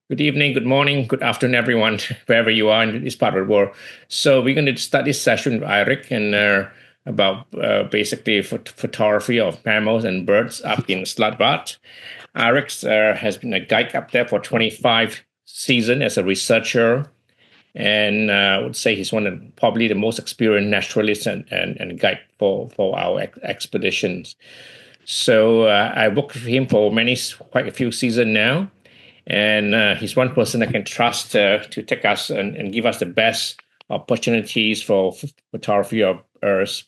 Good evening, good morning, good afternoon, everyone, wherever you are in this part of the world. So we're going to start this session with Eirik and about basically photography of mammals and birds up in Svalbard. Eirik has been a guide up there for 25 seasons as a researcher, and I would say he's one of probably the most experienced naturalists and guide for our expeditions. So I worked with him for quite a few seasons now, and he's one person I can trust to take us and give us the best opportunities for photography of Earth,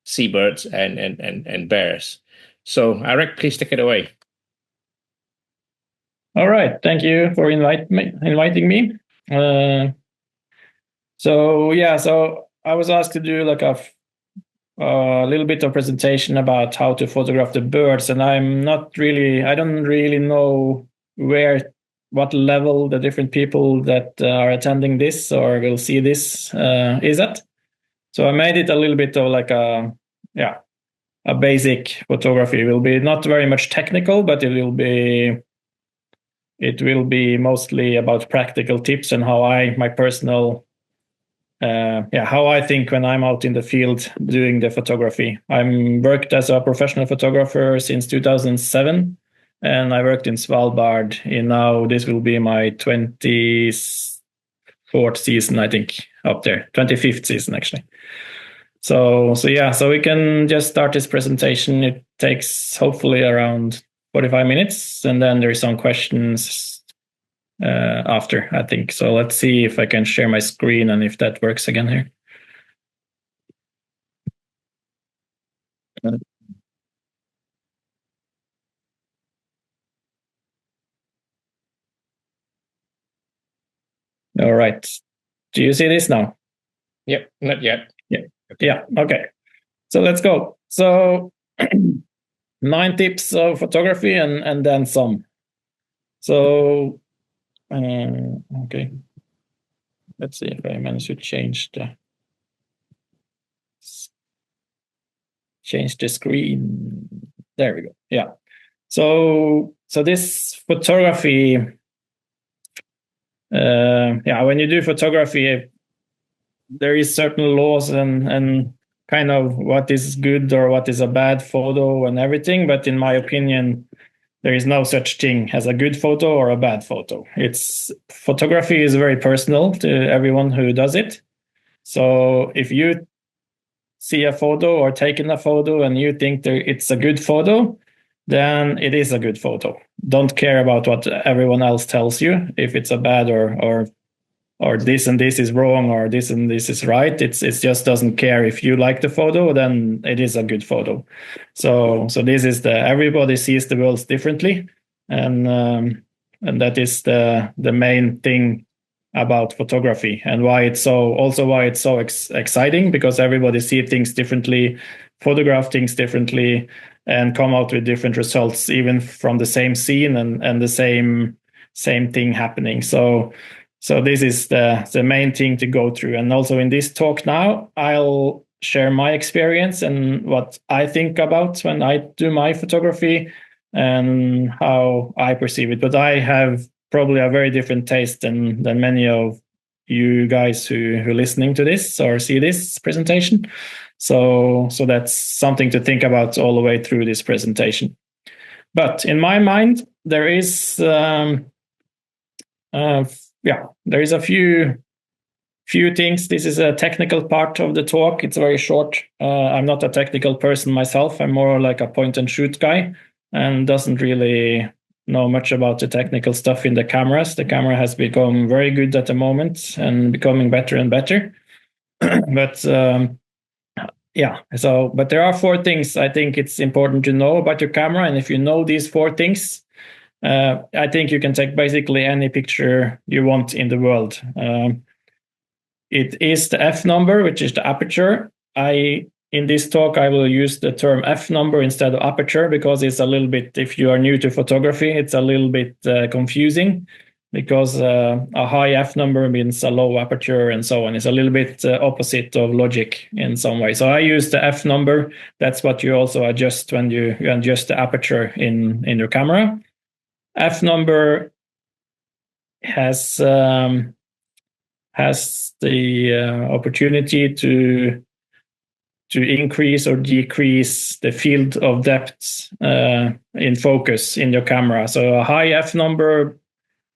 seabirds, and bears. So, Eirik, please take it away. All right, thank you for inviting me. So I was asked to do like a little bit of presentation about how to photograph the birds, and I don't really know what level the different people that are attending this or will see this is at. So I made it a little bit of like a basic photography. It will be not very much technical, but it will be mostly about practical tips and how how I think when I'm out in the field doing the photography. I'm worked as a professional photographer since 2007. And I worked in Svalbard. Now this will be my 24th season, I think, up there. 25th season, actually. So we can just start this presentation. It takes hopefully around 45 minutes, and then there's some questions after, I think. So let's see if I can share my screen and if that works again here. All right. Do you see this now? Yep, not yet. Yeah. Okay. So let's go. So 9 tips of photography and then some. So okay. Let's see if I manage to change the screen. There we go. Yeah. So this photography. When you do photography, there is certain laws and kind of what is good or what is a bad photo and everything. But in my opinion, there is no such thing as a good photo or a bad photo. Photography is very personal to everyone who does it. So if you see a photo or taken a photo and you think that it's a good photo, then it is a good photo. Don't care about what everyone else tells you. If it's a bad or this and this is wrong or this and this is right, it just doesn't care. If you like the photo, then it is a good photo. So this is everybody sees the world differently, and that is the main thing about photography, and why it's so exciting, because everybody sees things differently, photograph things differently, and come out with different results, even from the same scene and the same thing happening. So this is the main thing to go through. And also in this talk now, I'll share my experience and what I think about when I do my photography and how I perceive it. But I have probably a very different taste than many of you guys who are listening to this or see this presentation. So that's something to think about all the way through this presentation. But in my mind, there is there is a few things. This is a technical part of the talk. It's very short. I'm not a technical person myself. I'm more like a point and shoot guy and doesn't really know much about the technical stuff in the cameras. The camera has become very good at the moment and becoming better and better. But but there are 4 things I think it's important to know about your camera. And if you know these 4 things, I think you can take basically any picture you want in the world. It is the f number, which is the aperture. In this talk, I will use the term f number instead of aperture, because it's a little bit, if you are new to photography, it's a little bit confusing, because a high f number means a low aperture and so on. It's a little bit opposite of logic in some way. So I use the f number. That's what you also adjust when you adjust the aperture in your camera. F number has the opportunity to increase or decrease the field of depth in focus in your camera. So a high f number,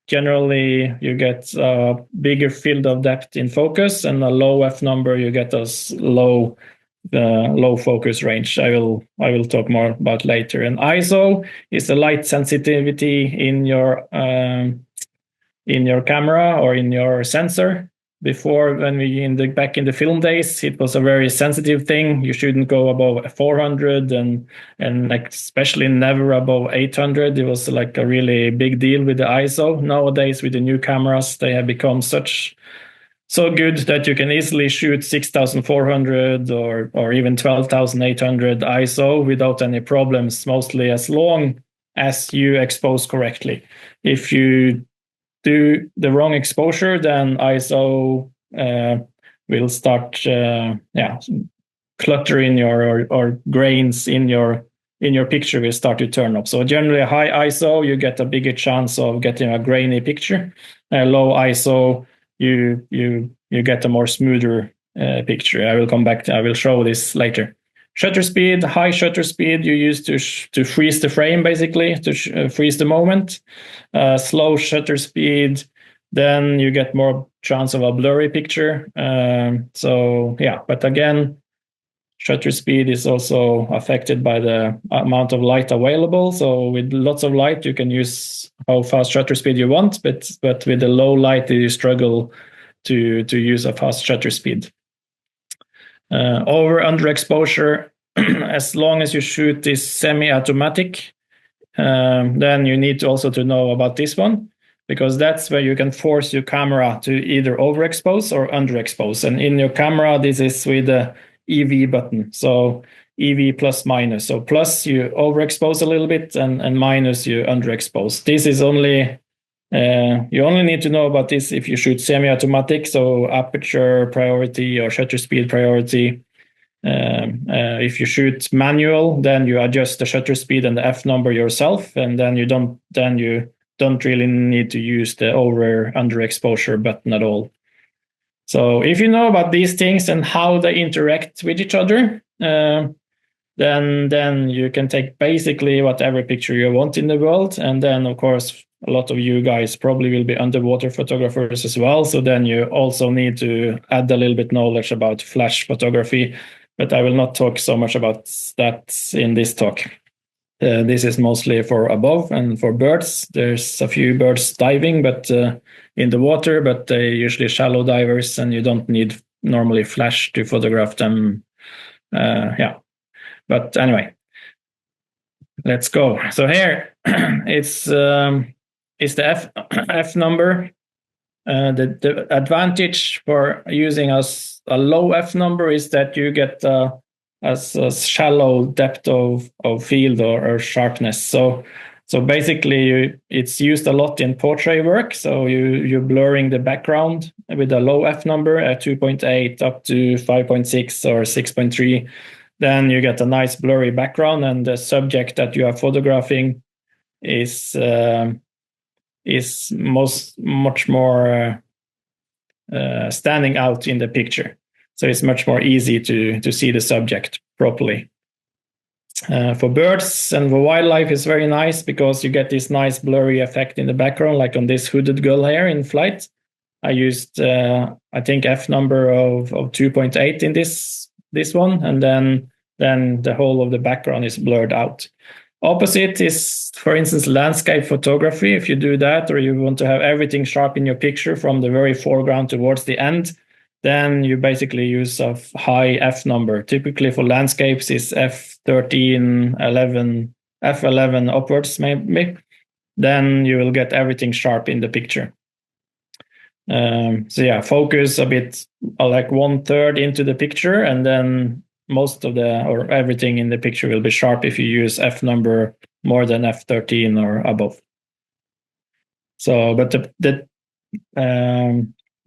generally you get a bigger field of depth in focus, and a low f number you get a low focus range. I will talk more about later. And ISO is the light sensitivity in your camera or in your sensor. Before, when back in the film days, it was a very sensitive thing. You shouldn't go above 400 and like especially never above 800. It was like a really big deal with the ISO. Nowadays, with the new cameras, they have become so good that you can easily shoot 6,400 or even 12,800 ISO without any problems, mostly as long as you expose correctly. If you do the wrong exposure, then ISO will start cluttering or grains in your picture will start to turn up. So generally a high ISO, you get a bigger chance of getting a grainy picture. Low ISO, you get a more smoother picture. I will show this later. Shutter speed, high shutter speed you use to freeze the frame, basically, to freeze the moment. Slow shutter speed, then you get more chance of a blurry picture. But again, shutter speed is also affected by the amount of light available. So with lots of light, you can use how fast shutter speed you want, but with the low light, you struggle to use a fast shutter speed. Underexposure, as long as you shoot this semi-automatic, then you need also to know about this one, because that's where you can force your camera to either overexpose or underexpose. And in your camera, this is with the EV button. So EV plus minus. So plus you overexpose a little bit, and minus you underexpose. This is only you only need to know about this if you shoot semi-automatic, so aperture priority or shutter speed priority. If you shoot manual, then you adjust the shutter speed and the f number yourself, and then you don't really need to use the underexposure button at all. So if you know about these things and how they interact with each other, then you can take basically whatever picture you want in the world. And then, of course, a lot of you guys probably will be underwater photographers as well. So then you also need to add a little bit knowledge about flash photography. But I will not talk so much about that in this talk. This is mostly for above and for birds. There's a few birds diving, but in the water, but they're usually shallow divers, and you don't need normally flash to photograph them. But anyway, let's go. So here it's the f number. The advantage for using a low f number is that you get a shallow depth of field or sharpness. So basically, it's used a lot in portrait work. So you're blurring the background with a low f number at 2.8 up to 5.6 or 6.3. Then you get a nice blurry background, and the subject that you are photographing is much more standing out in the picture. So it's much more easy to see the subject properly. For birds and for wildlife, it's very nice because you get this nice blurry effect in the background, like on this hooded gull here in flight. I used, I think, f number of 2.8 in this one, and then the whole of the background is blurred out. Opposite is, for instance, landscape photography. If you do that, or you want to have everything sharp in your picture from the very foreground towards the end, then you basically use a high f number. Typically for landscapes is f13, 11, f11 upwards maybe. Then you will get everything sharp in the picture. Focus a bit like 1/3 into the picture, and then most of everything in the picture will be sharp if you use f number more than f13 or above. So, but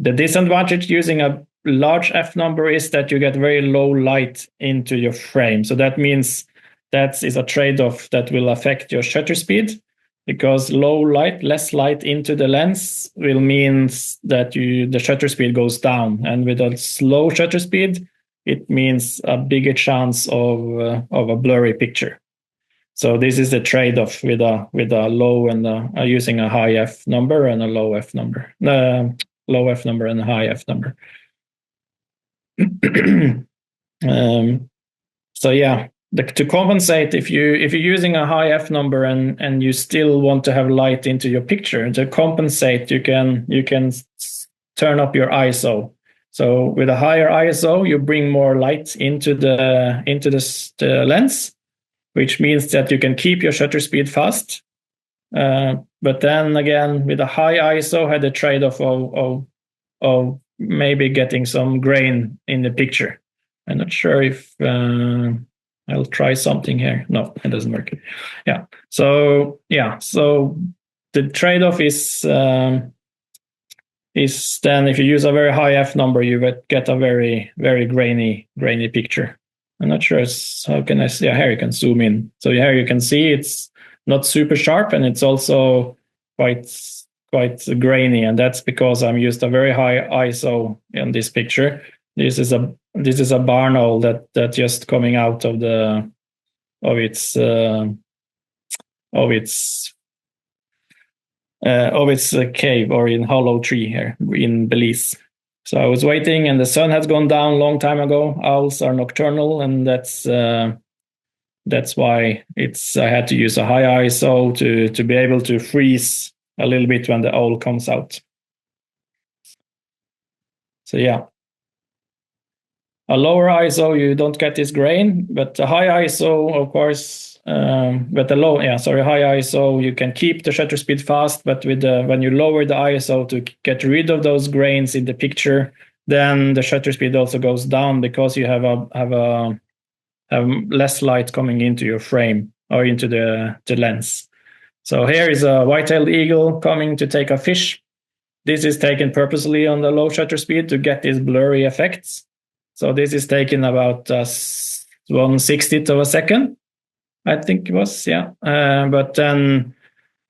the disadvantage using a large f number is that you get very low light into your frame. So that means that is a trade-off that will affect your shutter speed. because less light into the lens will mean that the shutter speed goes down, and with a slow shutter speed, it means a bigger chance of a blurry picture. So this is the trade-off with a low and using a high f number and a low f number, low f number and a high f number. So yeah, to compensate, if you're using a high f number and you still want to have light into your picture, to compensate, you can turn up your ISO. So with a higher ISO, you bring more light into the lens, which means that you can keep your shutter speed fast. But then again, with a high ISO, had the trade-off of maybe getting some grain in the picture. I'm not sure if I'll try something here. No, it doesn't work. Yeah. So the trade-off is then if you use a very high f number, you would get a very, very grainy picture. I'm not sure how can I see. Yeah, here you can zoom in. So here you can see it's not super sharp, and it's also quite grainy, and that's because I'm used a very high ISO in this picture. This is a barn owl that just coming out of its cave, or in hollow tree here in Belize. So I was waiting, and the sun has gone down a long time ago. Owls are nocturnal, and that's why I had to use a high ISO to be able to freeze a little bit when the owl comes out. So yeah, a lower ISO you don't get this grain, but a high ISO, of course. But high ISO, you can keep the shutter speed fast, but when you lower the ISO to get rid of those grains in the picture, then the shutter speed also goes down because you have less light coming into your frame or into the lens. So here is a white-tailed eagle coming to take a fish. This is taken purposely on the low shutter speed to get these blurry effects. So this is taken about 1/60th of a second, I think it was, yeah. But then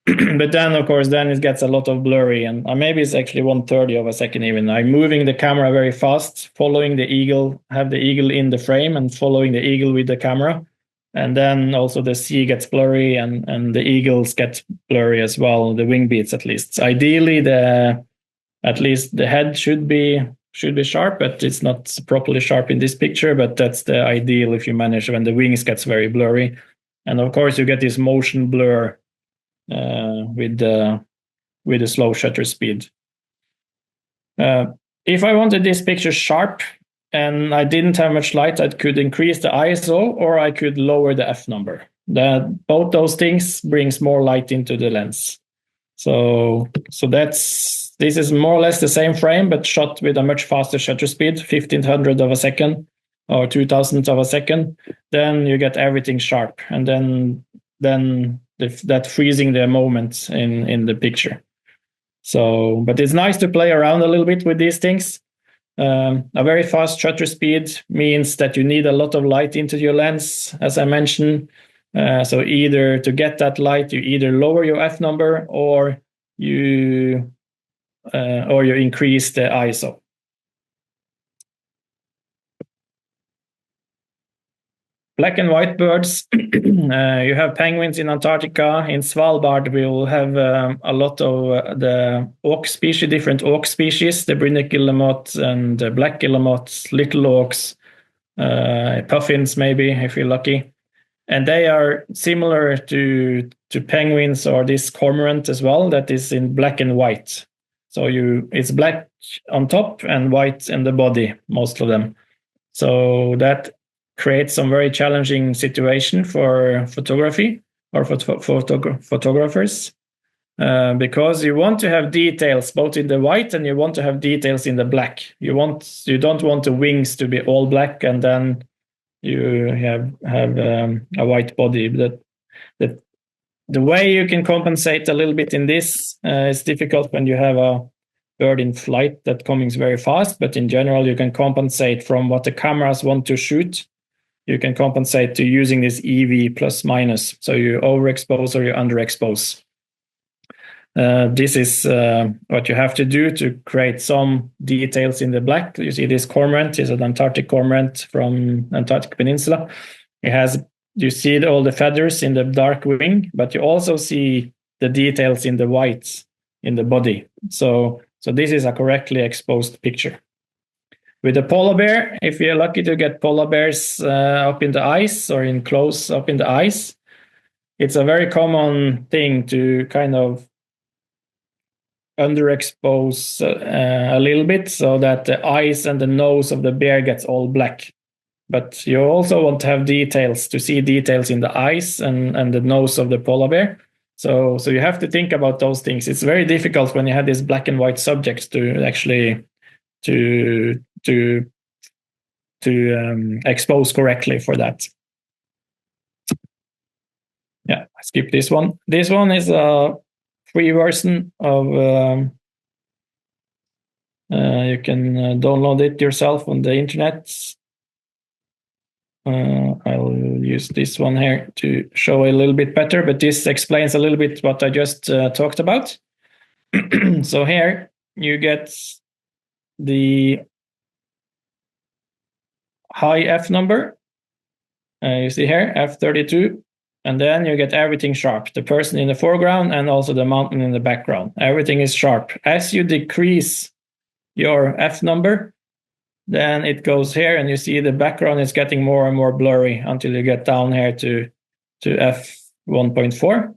of course, then it gets a lot of blurry, and maybe it's actually 1/30 of a second even. I'm moving the camera very fast, following the eagle, have the eagle in the frame and following the eagle with the camera. And then also the sea gets blurry and the eagles get blurry as well, the wing beats at least. Ideally, at least the head should be sharp, but it's not properly sharp in this picture, but that's the ideal if you manage when the wings gets very blurry. And of course, you get this motion blur with the slow shutter speed. If I wanted this picture sharp and I didn't have much light, I could increase the ISO or I could lower the f number. Both those things brings more light into the lens. So this is more or less the same frame, but shot with a much faster shutter speed, 1/1500th of a second or 2,000th of a second. Then you get everything sharp, and then that freezing the moment in the picture. So, but it's nice to play around a little bit with these things. A very fast shutter speed means that you need a lot of light into your lens, as I mentioned. So either to get that light, you either lower your f number or you increase the ISO. Black and white birds. You have penguins in Antarctica. In Svalbard, we will have a lot of the auk species, different auk species, the brindle guillemot and the black guillemot, little auks, puffins maybe, if you're lucky. And they are similar to penguins or this cormorant as well, that is in black and white. So it's black on top and white in the body, most of them. So that creates some very challenging situation for photography or for photographers, because you want to have details both in the white and you want to have details in the black. You don't want the wings to be all black and then you have a white body. The way you can compensate a little bit in this is difficult when you have a bird in flight that comes very fast, but in general you can compensate from what the cameras want to shoot. You can compensate to using this EV plus minus. So you overexpose or you underexpose. This is what you have to do to create some details in the black. You see this cormorant is an Antarctic cormorant from Antarctic Peninsula. You see all the feathers in the dark wing, but you also see the details in the whites in the body. So this is a correctly exposed picture. With a polar bear, if you're lucky to get polar bears up in the ice or in close up in the ice, it's a very common thing to kind of underexpose a little bit so that the eyes and the nose of the bear gets all black. But you also want to have details, to see details in the eyes and the nose of the polar bear. So you have to think about those things. It's very difficult when you have these black and white subjects to actually to expose correctly for that. Yeah, I skip this one. This one is a free version of you can download it yourself on the internet. I'll use this one here to show a little bit better, but this explains a little bit what I just talked about. So here you get the high F number. You see here, F32. And then you get everything sharp, the person in the foreground and also the mountain in the background. Everything is sharp. As you decrease your F number, then it goes here and you see the background is getting more and more blurry until you get down here to F1.4.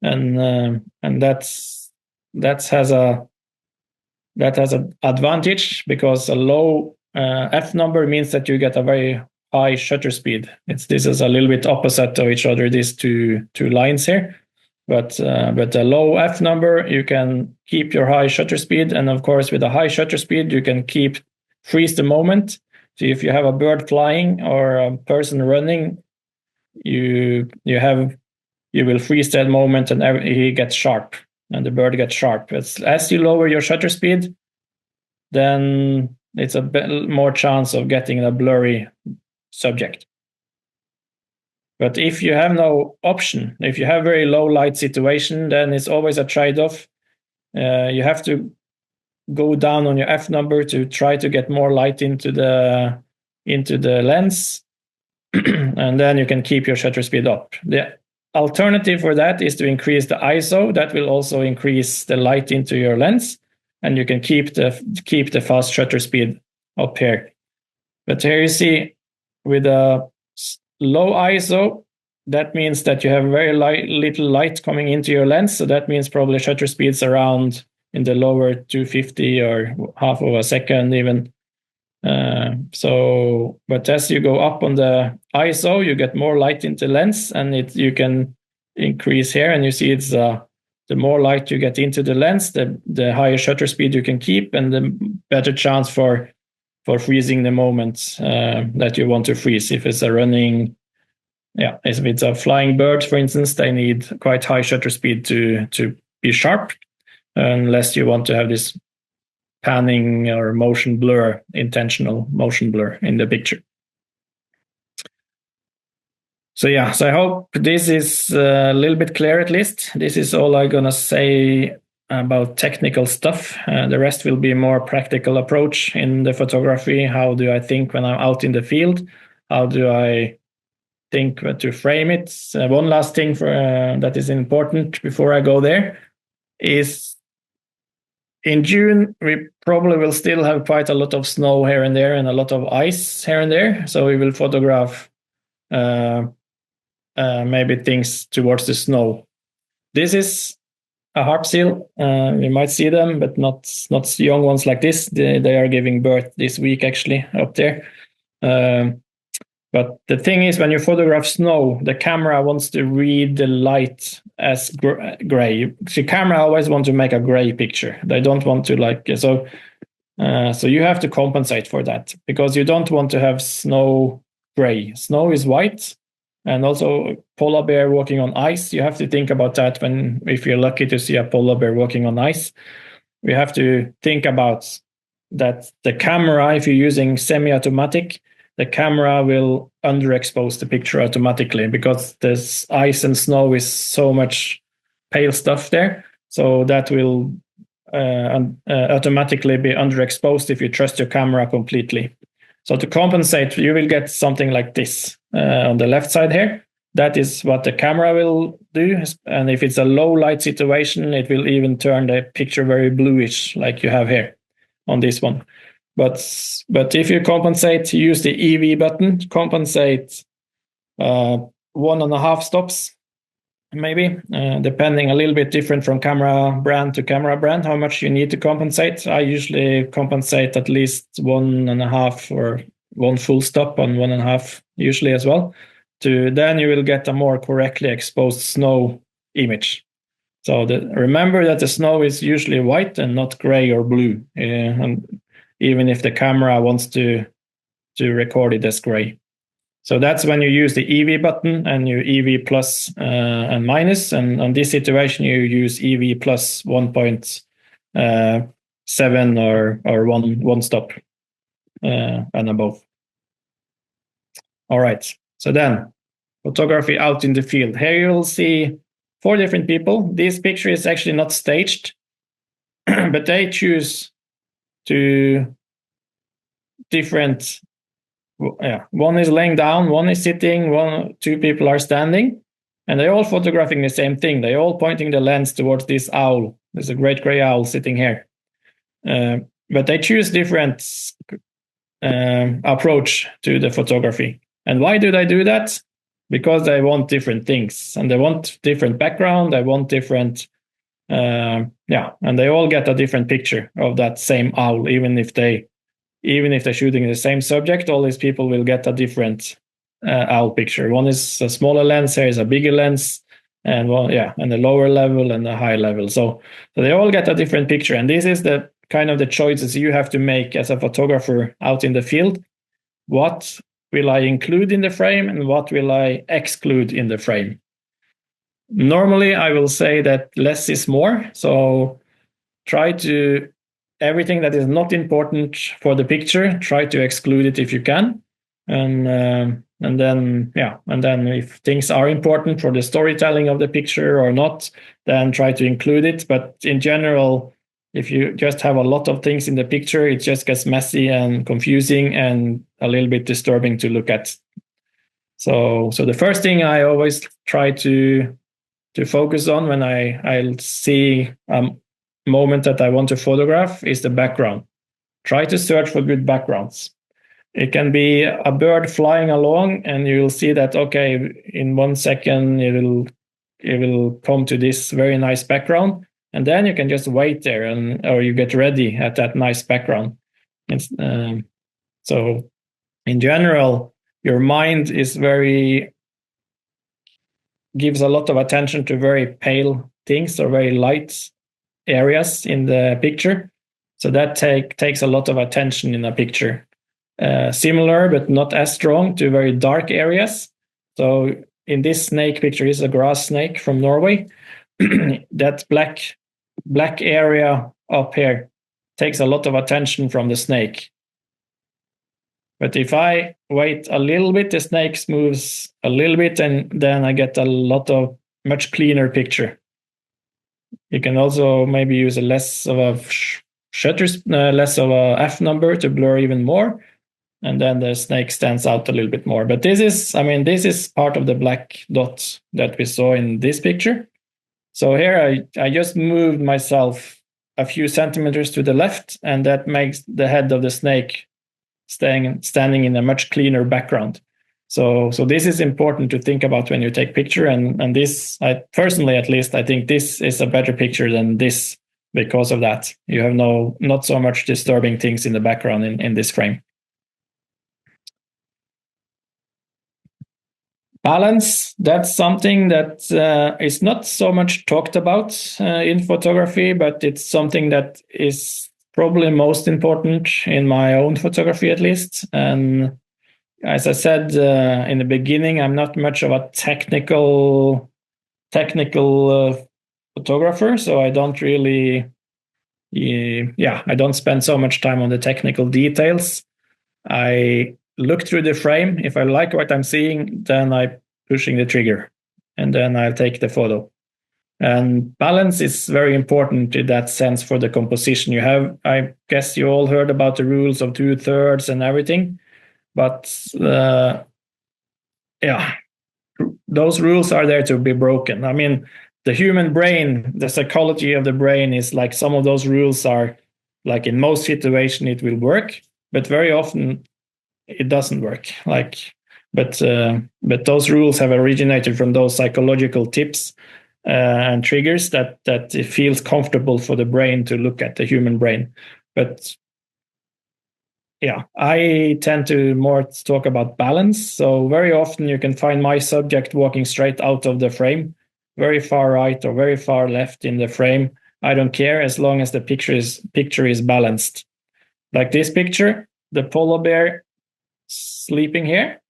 And that has an advantage because a low F number means that you get a very high shutter speed. This is a little bit opposite of each other, these two lines here. But a low F number, you can keep your high shutter speed, and of course, with a high shutter speed, you can freeze the moment. So if you have a bird flying or a person running, you will freeze that moment, and he gets sharp, and the bird gets sharp. As you lower your shutter speed, then it's a bit more chance of getting a blurry subject. But if you have no option, if you have very low light situation, then it's always a trade-off. You have to go down on your F number to try to get more light into the lens, and then you can keep your shutter speed up. The alternative for that is to increase the ISO. That will also increase the light into your lens, and you can keep the fast shutter speed up here. But here you see, with a low ISO, that means that you have very little light coming into your lens. So that means probably shutter speeds around in the lower 250 or half of a second even. But as you go up on the ISO, you get more light into the lens, and you can increase here, and you see it's the more light you get into the lens, the higher shutter speed you can keep, and the better chance for freezing the moment that you want to freeze. If it's if it's a flying bird, for instance, they need quite high shutter speed to be sharp, unless you want to have this panning or motion blur, intentional motion blur in the picture. So I hope this is a little bit clear at least. This is all I'm gonna say about technical stuff. The rest will be more practical approach in the photography. How do I think when I'm out in the field? How do I think to frame it? One last thing that is important before I go there is in June, we probably will still have quite a lot of snow here and there and a lot of ice here and there. So we will photograph maybe things towards the snow. This is a harp seal. You might see them, but not young ones like this. They are giving birth this week actually up there. But the thing is, when you photograph snow, the camera wants to read the light as gray. The camera always wants to make a gray picture. They don't want to so you have to compensate for that, because you don't want to have snow gray. Snow is white, and also polar bear walking on ice. You have to think about that if you're lucky to see a polar bear walking on ice. We have to think about that the camera, if you're using semi-automatic, the camera will underexpose the picture automatically, because this ice and snow is so much pale stuff there. So that will automatically be underexposed if you trust your camera completely. So to compensate, you will get something like this on the left side here. That is what the camera will do. And if it's a low light situation, it will even turn the picture very bluish, like you have here on this one. But if you compensate, use the EV button, compensate 1.5 stops, maybe, depending a little bit different from camera brand to camera brand, how much you need to compensate. I usually compensate at least 1.5 or one full stop on 1.5 usually as well. Then you will get a more correctly exposed snow image. So remember that the snow is usually white and not gray or blue, and even if the camera wants to record it as gray. So that's when you use the EV button and you EV plus and minus. And on this situation, you use EV plus 1.7 or one stop and above. All right. So then photography out in the field. Here you'll see 4 different people. This picture is actually not staged, but they choose to different. Yeah, one is laying down, one is sitting, 2 people are standing, and they're all photographing the same thing. They're all pointing the lens towards this owl. There's a great gray owl sitting here. But they choose different approach to the photography. And why do they do that? Because they want different things, and they want different background. They want different, and they all get a different picture of that same owl, even if they're shooting the same subject. All these people will get a different owl picture. One is a smaller lens, here is a bigger lens, and and the lower level and the high level. So they all get a different picture, and this is the kind of the choices you have to make as a photographer out in the field. What will I include in the frame and what will I exclude in the frame? Normally, I will say that less is more. So try to, everything that is not important for the picture, try to exclude it if you can. And then if things are important for the storytelling of the picture or not, then try to include it. But in general, if you just have a lot of things in the picture, it just gets messy and confusing and a little bit disturbing to look at. So the first thing I always try to focus on when I see a moment that I want to photograph is the background. Try to search for good backgrounds. It can be a bird flying along, and you'll see that, okay, in 1 second it will come to this very nice background. And then you can just wait there, or you get ready at that nice background. So, in general, your mind gives a lot of attention to very pale things or very light areas in the picture. So that takes a lot of attention in a picture. Similar, but not as strong, to very dark areas. So in this snake picture is a grass snake from Norway. That black area up here takes a lot of attention from the snake. But if I wait a little bit, the snake moves a little bit, and then I get a much cleaner picture. You can also maybe use less of a shutter, less of a f number to blur even more, and then the snake stands out a little bit more. But this is part of the black dot that we saw in this picture. So here I just moved myself a few centimeters to the left, and that makes the head of the snake standing in a much cleaner background. So this is important to think about when you take picture, and this, I personally at least, I think this is a better picture than this because of that. You have not so much disturbing things in the background in this frame. Balance, that's something that is not so much talked about in photography, but it's something that is probably most important in my own photography at least. And as I said in the beginning, I'm not much of a technical photographer, so I don't really, I don't spend so much time on the technical details. I look through the frame. If I like what I'm seeing, then I'm pushing the trigger, and then I'll take the photo. And balance is very important in that sense for the composition. I guess you all heard about the rules of 2/3 and everything, but those rules are there to be broken. I mean, the human brain, the psychology of the brain is like, some of those rules are like, in most situations it will work, but very often it doesn't work. But those rules have originated from those psychological tips and triggers that it feels comfortable for the brain to look at the human brain. But I tend to more talk about balance. So very often you can find my subject walking straight out of the frame, very far right or very far left in the frame. I don't care, as long as the picture is balanced. Like this picture, the polar bear sleeping here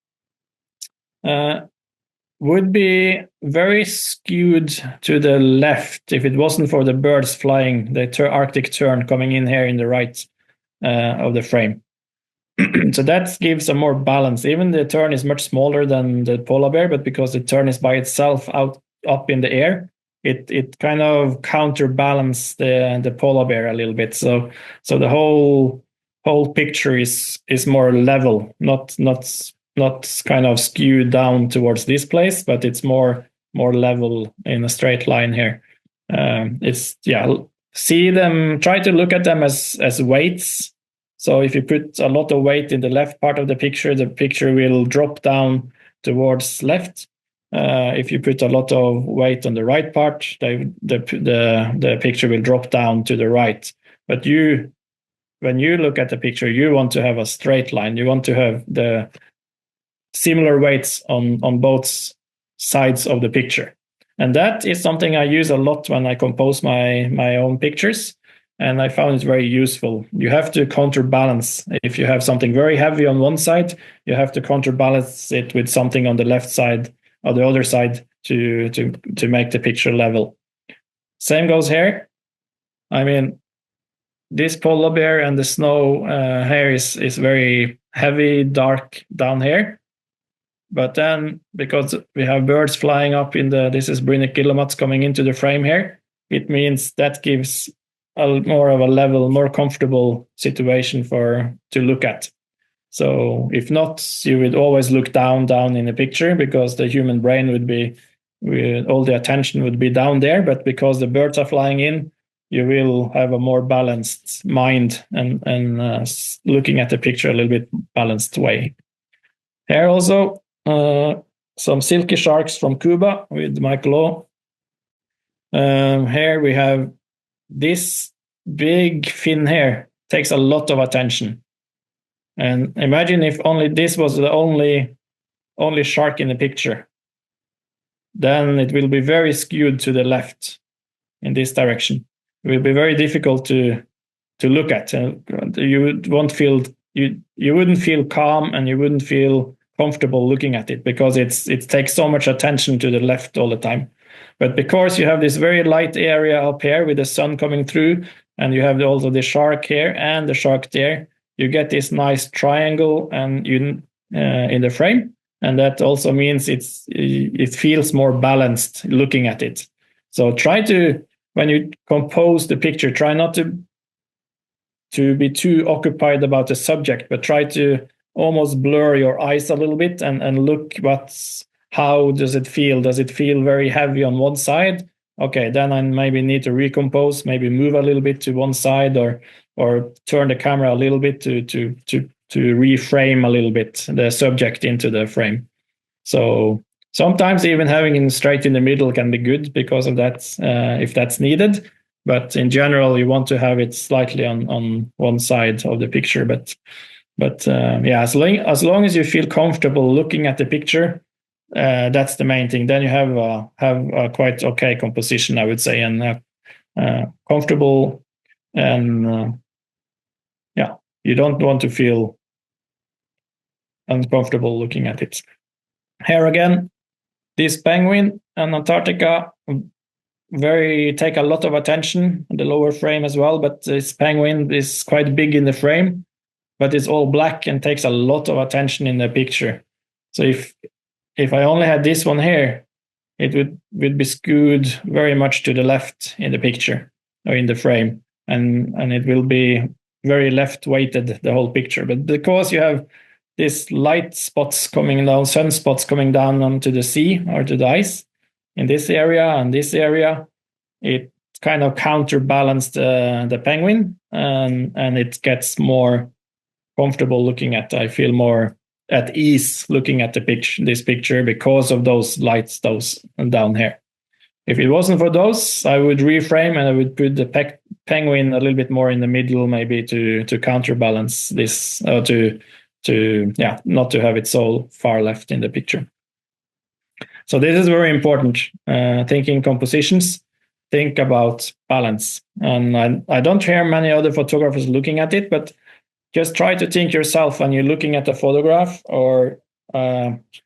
would be very skewed to the left if it wasn't for the birds flying, the Arctic tern coming in here in the right of the frame. So that gives a more balance. Even the tern is much smaller than the polar bear, but because the tern is by itself up in the air, it kind of counterbalance the polar bear a little bit. So the whole picture is more level, not kind of skewed down towards this place, but it's more level in a straight line here. See them, try to look at them as weights. So if you put a lot of weight in the left part of the picture will drop down towards left. If you put a lot of weight on the right part, the picture will drop down to the right. But when you look at the picture, you want to have a straight line. You want to have the similar weights on both sides of the picture. And that is something I use a lot when I compose my own pictures. And I found it very useful. You have to counterbalance. If you have something very heavy on one side, you have to counterbalance it with something on the left side or the other side to make the picture level. Same goes here. I mean, this polar bear and the snow here is very heavy, dark down here. But then, because we have birds flying up this is Brünnick guillemots coming into the frame here, it means that gives more of a level, more comfortable situation to look at. So if not, you would always look down in the picture, because the human brain all the attention would be down there. But because the birds are flying in, you will have a more balanced mind and looking at the picture a little bit balanced way. Here also some silky sharks from Cuba with Michael O. Here we have this big fin here, takes a lot of attention. And imagine if only this was the only shark in the picture. Then it will be very skewed to the left in this direction. It will be very difficult to look at. You wouldn't feel calm, and you wouldn't feel comfortable looking at it, because it takes so much attention to the left all the time. But because you have this very light area up here with the sun coming through, and you have also the shark here and the shark there, you get this nice triangle and in the frame, and that also means it feels more balanced looking at it. So try to, when you compose the picture, try not to be too occupied about the subject, but try to almost blur your eyes a little bit and look how does it feel? Does it feel very heavy on one side? Okay, then I maybe need to recompose, maybe move a little bit to one side, or turn the camera a little bit to reframe a little bit the subject into the frame. So sometimes even having it straight in the middle can be good because of that, if that's needed. But in general, you want to have it slightly on one side of the picture. But as long as you feel comfortable looking at the picture, that's the main thing. Then you have a quite okay composition, I would say, and comfortable, and you don't want to feel uncomfortable looking at it. Here again, this penguin in Antarctica take a lot of attention in the lower frame as well. But this penguin is quite big in the frame, but it's all black and takes a lot of attention in the picture. So if I only had this one here, it would be skewed very much to the left in the picture or in the frame, and it will be very left weighted, the whole picture. But because you have these light spots coming down, sunspots coming down onto the sea or to the ice in this area and this area, it kind of counterbalanced the penguin, and it gets more comfortable looking at. I feel more at ease looking at this picture because of those lights, those down here. If it wasn't for those, I would reframe and I would put the penguin a little bit more in the middle, maybe to counterbalance this, not to have it so far left in the picture. So this is very important. Thinking compositions, think about balance. And I don't hear many other photographers looking at it, but just try to think yourself when you're looking at a photograph, or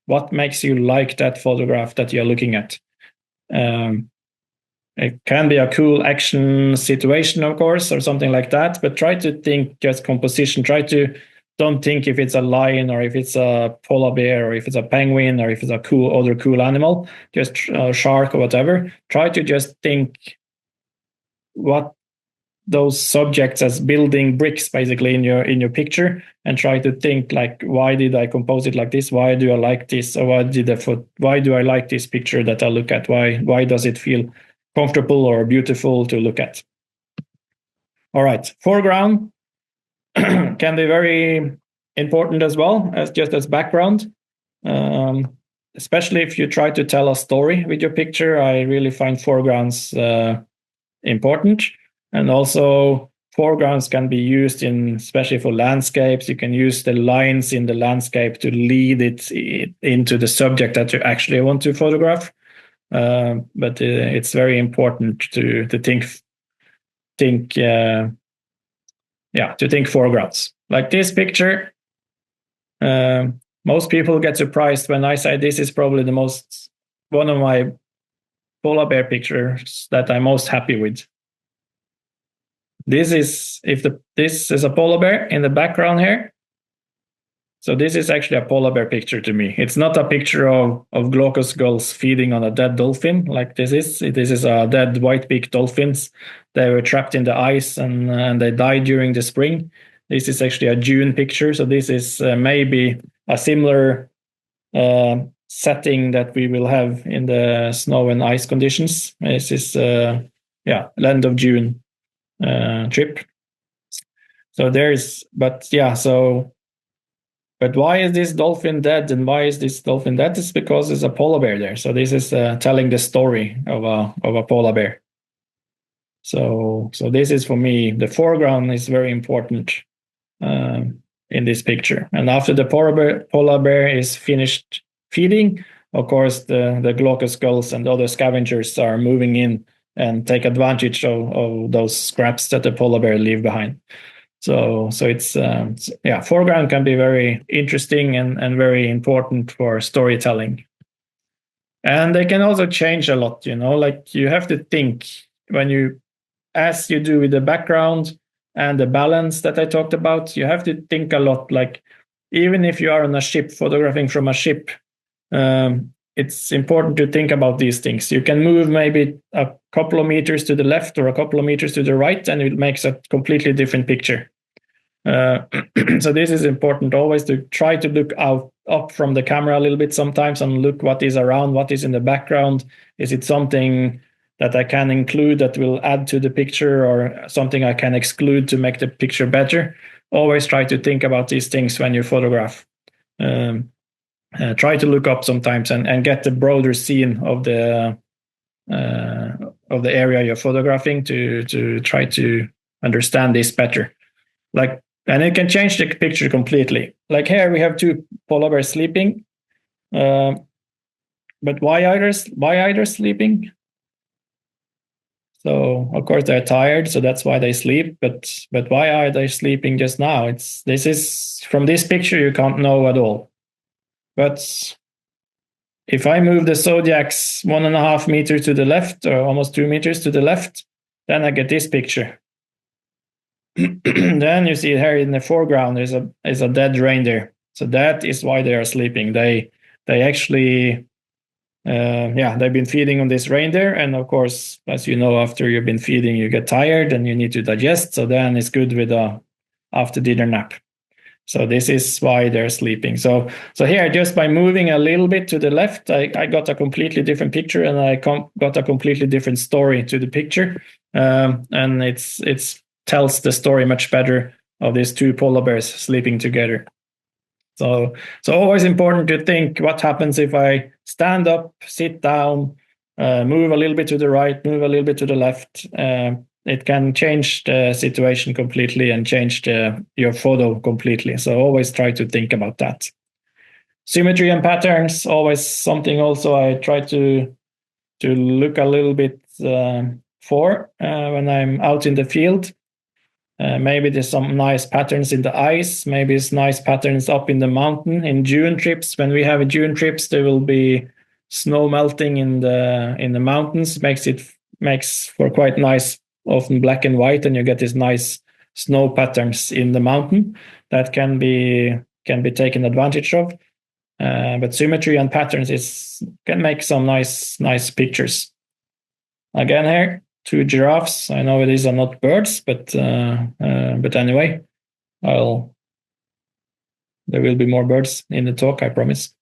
what makes you like that photograph that you're looking at. It can be a cool action situation, of course, or something like that, but try to think just composition. Don't think if it's a lion or if it's a polar bear or if it's a penguin or if it's a other cool animal, just a shark or whatever. Try to just think what those subjects as building bricks basically in your picture, and try to think like, why did I compose it like this? Why do I like this? Or why do I like this picture that I look at? Why does it feel comfortable or beautiful to look at? All right, foreground can be very important as well as just as background, especially if you try to tell a story with your picture. I really find foregrounds important. And also foregrounds can be used especially for landscapes. You can use the lines in the landscape to lead it into the subject that you actually want to photograph. But it's very important to think foregrounds. Like this picture, most people get surprised when I say this is probably one of my polar bear pictures that I'm most happy with. This is a polar bear in the background here. So this is actually a polar bear picture to me. It's not a picture of glaucous gulls feeding on a dead dolphin like this is. This is a dead white-beaked dolphins. They were trapped in the ice and they died during the spring. This is actually a June picture. So this is maybe a similar setting that we will have in the snow and ice conditions. This is end of June trip. So but why is this dolphin dead, and why is this dolphin dead? It's because there's a polar bear there. So this is telling the story of a polar bear. So this is, for me, the foreground is very important in this picture. And after the polar bear is finished feeding, of course, the glaucous gulls and other scavengers are moving in and take advantage of those scraps that the polar bear leave behind. So it's foreground can be very interesting and very important for storytelling. And they can also change a lot, like you have to think as you do with the background and the balance that I talked about, you have to think a lot. Like, even if you are on a ship, photographing from a ship, it's important to think about these things. You can move maybe a couple of meters to the left or a couple of meters to the right, and it makes a completely different picture. So this is important, always to try to look up from the camera a little bit sometimes and look what is around, what is in the background. Is it something that I can include that will add to the picture, or something I can exclude to make the picture better? Always try to think about these things when you photograph. Try to look up sometimes and get the broader scene of the area you're photographing to try to understand this better. And it can change the picture completely. Like here we have two polar bears sleeping, but why are they sleeping? So of course they're tired, so that's why they sleep. But why are they sleeping just now? This is from this picture you can't know at all. But if I move the zodiacs 1.5 meters to the left, or almost 2 meters to the left, then I get this picture. Then you see here in the foreground is a dead reindeer. So that is why they are sleeping. They actually they've been feeding on this reindeer, and of course, as you know, after you've been feeding, you get tired and you need to digest. So then it's good with a after dinner nap. So this is why they're sleeping. So here, just by moving a little bit to the left, I got a completely different picture, and I got a completely different story to the picture, and it's tells the story much better of these two polar bears sleeping together. So always important to think what happens if I stand up, sit down, move a little bit to the right, move a little bit to the left. It can change the situation completely and change your photo completely. So always try to think about that. Symmetry and patterns, always something also I try to look a little bit for when I'm out in the field. Maybe there's some nice patterns in the ice. Maybe it's nice patterns up in the mountain. In June trips, when we have June trips, there will be snow melting in the mountains. Makes for quite nice, often black and white, and you get these nice snow patterns in the mountain that can be taken advantage of. But symmetry and patterns can make some nice pictures. Again here, two giraffes. I know these are not birds, but anyway, there will be more birds in the talk, I promise.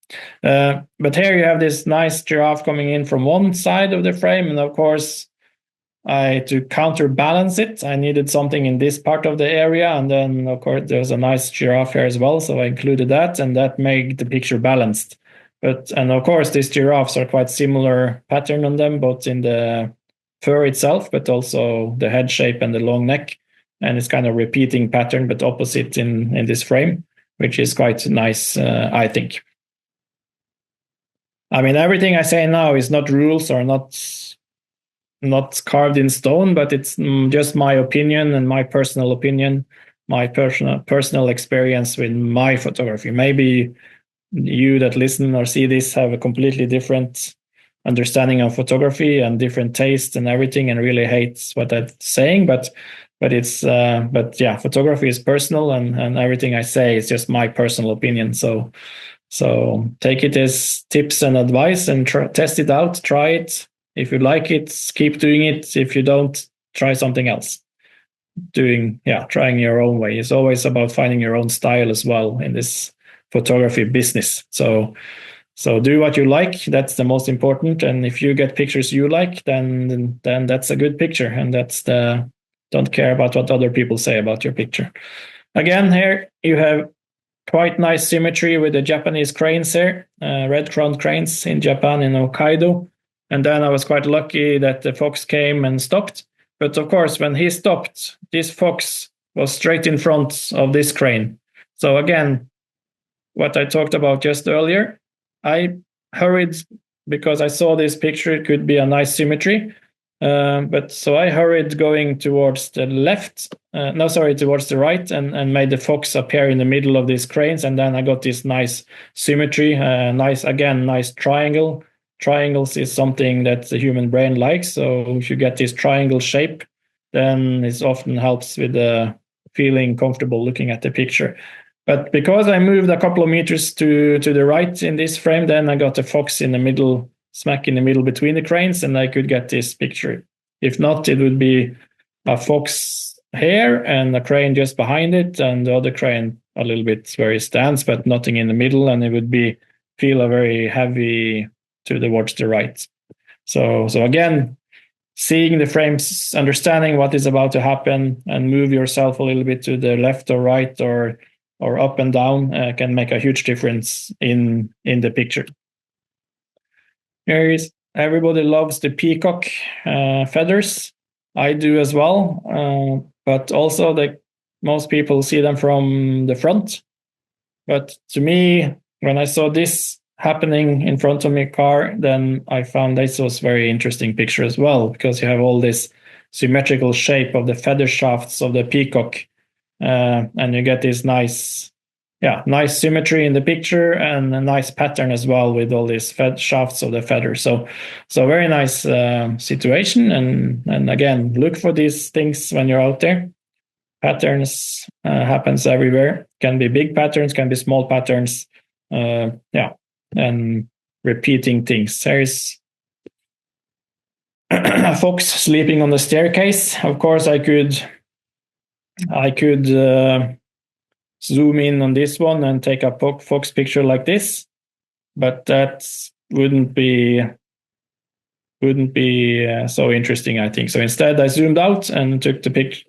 But here you have this nice giraffe coming in from one side of the frame, and of course, to counterbalance it, I needed something in this part of the area, and then of course there's a nice giraffe here as well, so I included that, and that made the picture balanced. And of course, these giraffes are quite similar pattern on them, both in the fur itself, but also the head shape and the long neck, and it's kind of repeating pattern, but opposite in this frame, which is quite nice, I think. I mean, everything I say now is not rules or not carved in stone, but it's just my opinion and my personal opinion, my personal experience with my photography. Maybe you that listen or see this have a completely different understanding of photography and different tastes and everything, and really hates what I'm saying, but yeah, photography is personal, and everything I say is just my personal opinion. So take it as tips and advice, and test it out, try it. If you like it, keep doing it. If you don't, try something else. Trying your own way. It's always about finding your own style as well in this photography business. So do what you like. That's the most important. And if you get pictures you like, then that's a good picture. And don't care about what other people say about your picture. Again, here you have quite nice symmetry with the Japanese cranes here, red-crowned cranes in Japan, in Hokkaido. And then I was quite lucky that the fox came and stopped. But of course, when he stopped, this fox was straight in front of this crane. So again, what I talked about just earlier, I hurried because I saw this picture. It could be a nice symmetry. So I hurried going towards the towards the right, and made the fox appear in the middle of these cranes. And then I got this nice symmetry, nice triangle. Triangles is something that the human brain likes. So if you get this triangle shape, then it often helps with feeling comfortable looking at the picture. But because I moved a couple of meters to the right in this frame, then I got a fox in the middle, smack in the middle between the cranes, and I could get this picture. If not, it would be a fox here and a crane just behind it, and the other crane a little bit where it stands, but nothing in the middle, and it would feel a very heavy towards the right. So again, seeing the frames, understanding what is about to happen, and move yourself a little bit to the left or right or up and down can make a huge difference in the picture. Everybody loves the peacock feathers. I do as well, but also most people see them from the front. But to me, when I saw this happening in front of my car, then I found this was a very interesting picture as well, because you have all this symmetrical shape of the feather shafts of the peacock, and you get this nice symmetry in the picture, and a nice pattern as well with all these shafts of the feather. So very nice situation. And again, look for these things when you're out there. Patterns happens everywhere. Can be big patterns, can be small patterns. And repeating things. There's a fox sleeping on the staircase. Of course, I could zoom in on this one and take a fox picture like this, but that wouldn't be so interesting, I think. So instead, I zoomed out and took the picture.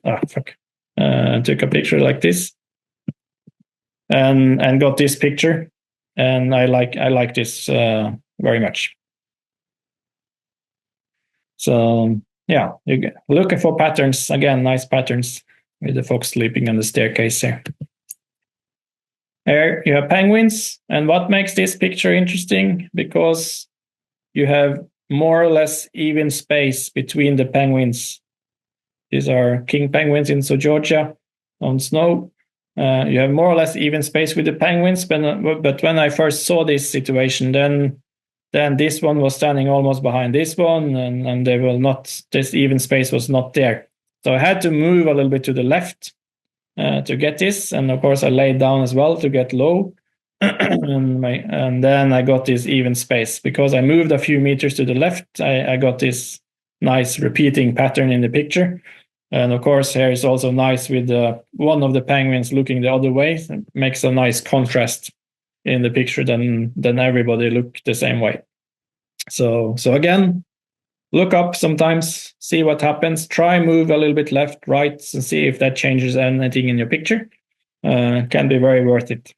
Took a picture like this, and got this picture, and I like this very much. So yeah, you looking for patterns again, nice patterns with the fox sleeping on the staircase here. Here you have penguins, and what makes this picture interesting, because you have more or less even space between the penguins. These are king penguins in South Georgia on snow. You have more or less even space with the penguins, but when I first saw this situation, then this one was standing almost behind this one, and they will not. This even space was not there, so I had to move a little bit to the left to get this, and of course I laid down as well to get low, and then I got this even space because I moved a few meters to the left. I got this nice repeating pattern in the picture. And of course, here is also nice with one of the penguins looking the other way. It makes a nice contrast in the picture. Then everybody look the same way. So again, look up sometimes, see what happens. Try move a little bit left, right, and see if that changes anything in your picture. Can be very worth it.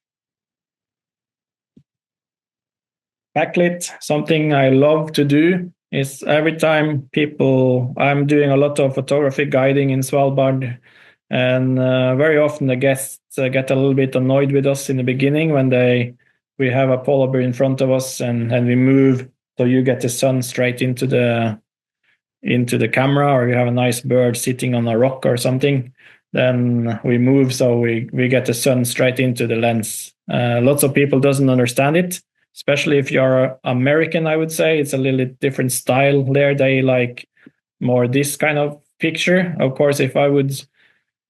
Backlit, something I love to do. Is every time I'm doing a lot of photography guiding in Svalbard, and very often the guests get a little bit annoyed with us in the beginning when we have a polar bear in front of us and we move so you get the sun straight into the camera, or you have a nice bird sitting on a rock or something. Then we move so we get the sun straight into the lens. Lots of people doesn't understand it. Especially if you're American, I would say it's a little different style there. They like more this kind of picture. Of course, if I would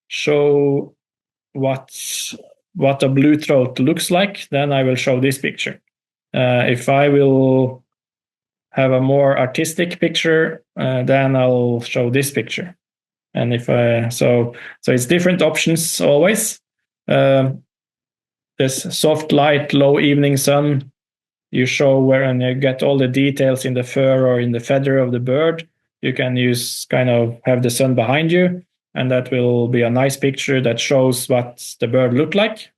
show what a blue throat looks like, then I will show this picture. If I will have a more artistic picture, then I'll show this picture. And if so it's different options always. There's soft light, low evening sun. You show where, and you get all the details in the fur or in the feather of the bird. You can use have the sun behind you, and that will be a nice picture that shows what the bird looked like,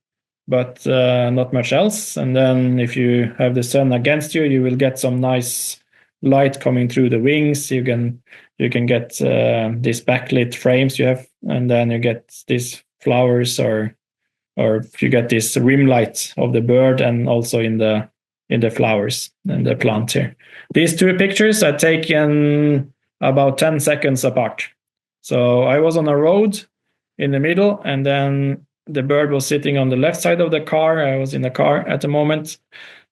but not much else. And then if you have the sun against you, you will get some nice light coming through the wings. You can get these backlit frames you have, and then you get these flowers, or you get this rim light of the bird, and also in the flowers and the plant here. These two pictures are taken about 10 seconds apart. So I was on a road in the middle, and then the bird was sitting on the left side of the car. I was in the car at the moment.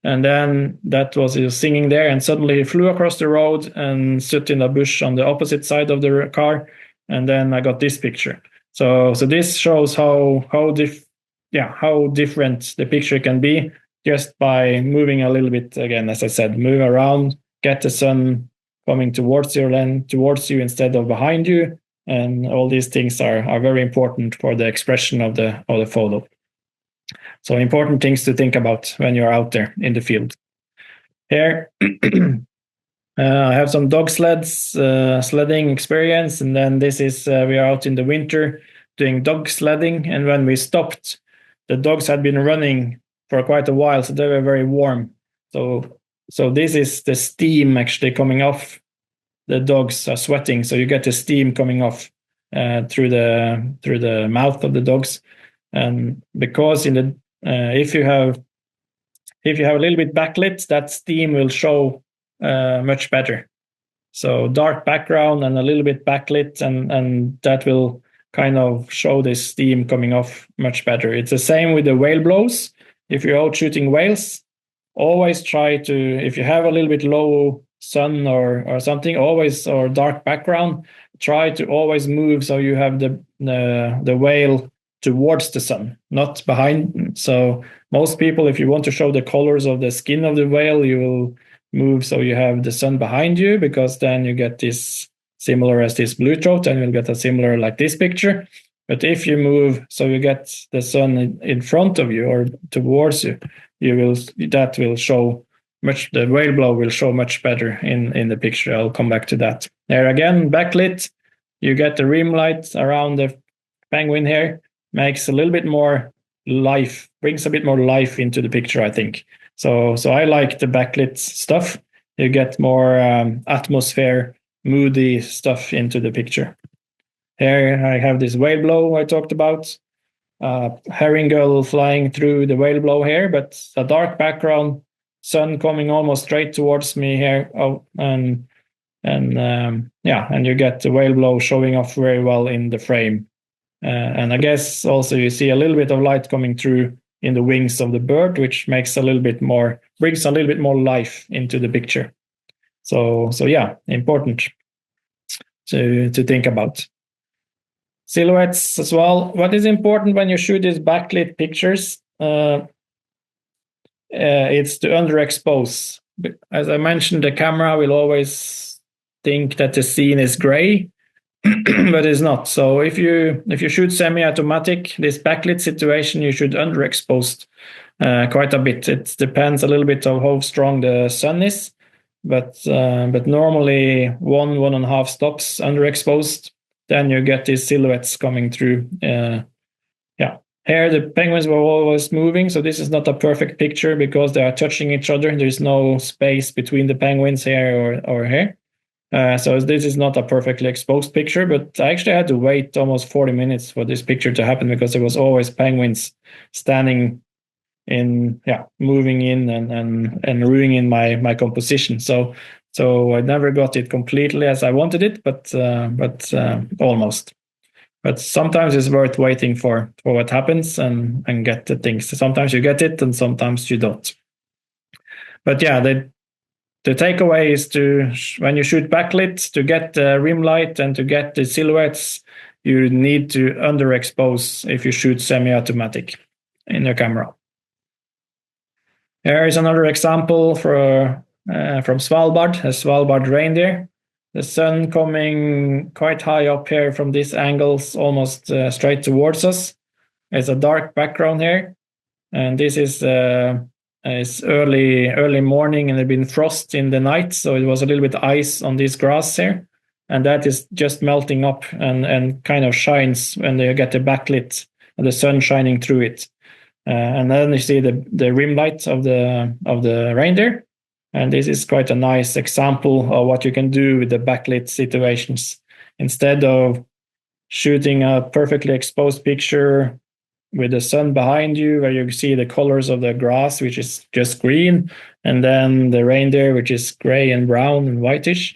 And then he was singing there, and suddenly he flew across the road and stood in a bush on the opposite side of the car. And then I got this picture. So this shows how different the picture can be, just by moving a little bit, again, as I said, move around, get the sun coming towards you instead of behind you. And all these things are very important for the expression of the photo. So important things to think about when you're out there in the field. Here, I have some dog sledding experience. And then this is, we are out in the winter doing dog sledding. And when we stopped, the dogs had been running for quite a while, so they were very warm. So this is the steam actually coming off. The dogs are sweating, so you get the steam coming off through the mouth of the dogs. And because if you have a little bit backlit, that steam will show much better. So dark background and a little bit backlit, and that will kind of show the steam coming off much better. It's the same with the whale blows. If you're out shooting whales, always try to, if you have a little bit low sun or something, or dark background, try to always move so you have the whale towards the sun, not behind. So most people, if you want to show the colors of the skin of the whale, you will move so you have the sun behind you, because then you get this similar as this blue throat, and you'll get a similar like this picture. But if you move so you get the sun in front of you or towards you, that will show much. The whale blow will show much better in the picture. I'll come back to that. There again, backlit. You get the rim light around the penguin here, makes a little bit more life, brings a bit more life into the picture, I think. So I like the backlit stuff. You get more atmosphere, moody stuff into the picture. Here I have this whale blow I talked about. Herring gull flying through the whale blow here, but a dark background, sun coming almost straight towards me here. And you get the whale blow showing off very well in the frame. And I guess also you see a little bit of light coming through in the wings of the bird, which brings a little bit more life into the picture. So yeah, important to think about. Silhouettes as well. What is important when you shoot these backlit pictures? It's to underexpose. As I mentioned, the camera will always think that the scene is gray, but it's not. So if you shoot semi-automatic, this backlit situation, you should underexpose quite a bit. It depends a little bit on how strong the sun is, but normally 1.5 stops underexposed, then you get these silhouettes coming through. Here the penguins were always moving, so this is not a perfect picture because they are touching each other. There's no space between the penguins here or here. So this is not a perfectly exposed picture, but I actually had to wait almost 40 minutes for this picture to happen because there was always penguins standing in, moving in and ruining my composition. So I never got it completely as I wanted it, but almost. But sometimes it's worth waiting for what happens and get the things. Sometimes you get it and sometimes you don't. But yeah, the takeaway is when you shoot backlit, to get the rim light and to get the silhouettes, you need to underexpose if you shoot semi-automatic in your camera. Here is another example from Svalbard, a Svalbard reindeer. The sun coming quite high up here from these angles, almost straight towards us. There's a dark background here, and this is it's early morning, and there's been frost in the night, so it was a little bit ice on this grass here, and that is just melting up and kind of shines when you get the backlit and the sun shining through it, and then you see the rim light of the reindeer. And this is quite a nice example of what you can do with the backlit situations. Instead of shooting a perfectly exposed picture with the sun behind you, where you see the colors of the grass, which is just green, and then the reindeer, which is gray and brown and whitish,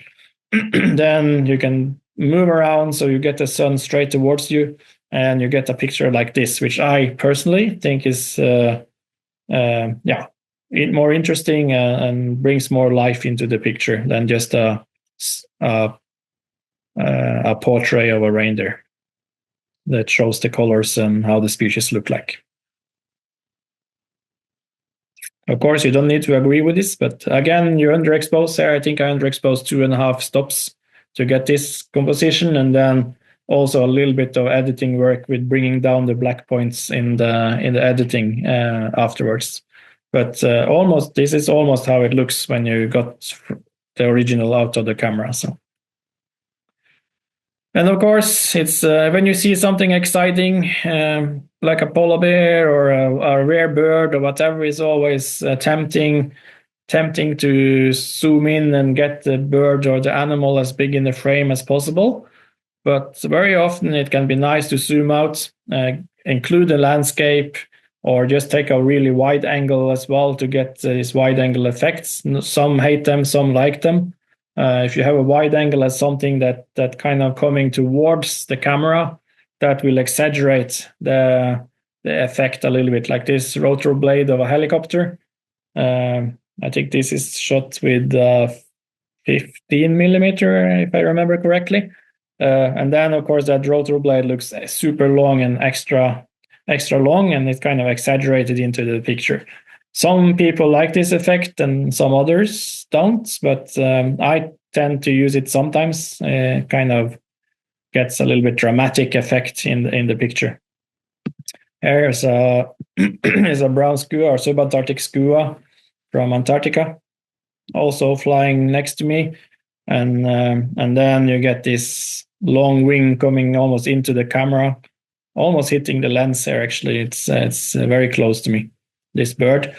then you can move around so you get the sun straight towards you, and you get a picture like this, which I personally think is more interesting and brings more life into the picture than just a portrait of a reindeer that shows the colors and how the species look like. Of course, you don't need to agree with this, but again, you underexpose here. I think I underexposed 2.5 stops to get this composition, and then also a little bit of editing work with bringing down the black points in the editing afterwards. But this is almost how it looks when you got the original out of the camera. So, and of course, it's when you see something exciting, like a polar bear or a rare bird or whatever, it's always tempting to zoom in and get the bird or the animal as big in the frame as possible. But very often it can be nice to zoom out, include the landscape, or just take a really wide angle as well to get these wide angle effects. Some hate them, some like them. If you have a wide angle as something that kind of coming towards the camera, that will exaggerate the effect a little bit, like this rotor blade of a helicopter. I think this is shot with 15 millimeter, if I remember correctly. And then, of course, that rotor blade looks super long and extra extra long, and it's kind of exaggerated into the picture. Some people like this effect and some others don't, but I tend to use it sometimes. Kind of gets a little bit dramatic effect in the picture. Here's a is a brown skua or subantarctic skua from Antarctica, also flying next to me, and then you get this long wing coming almost into the camera, almost hitting the lens here. Actually, it's very close to me, this bird.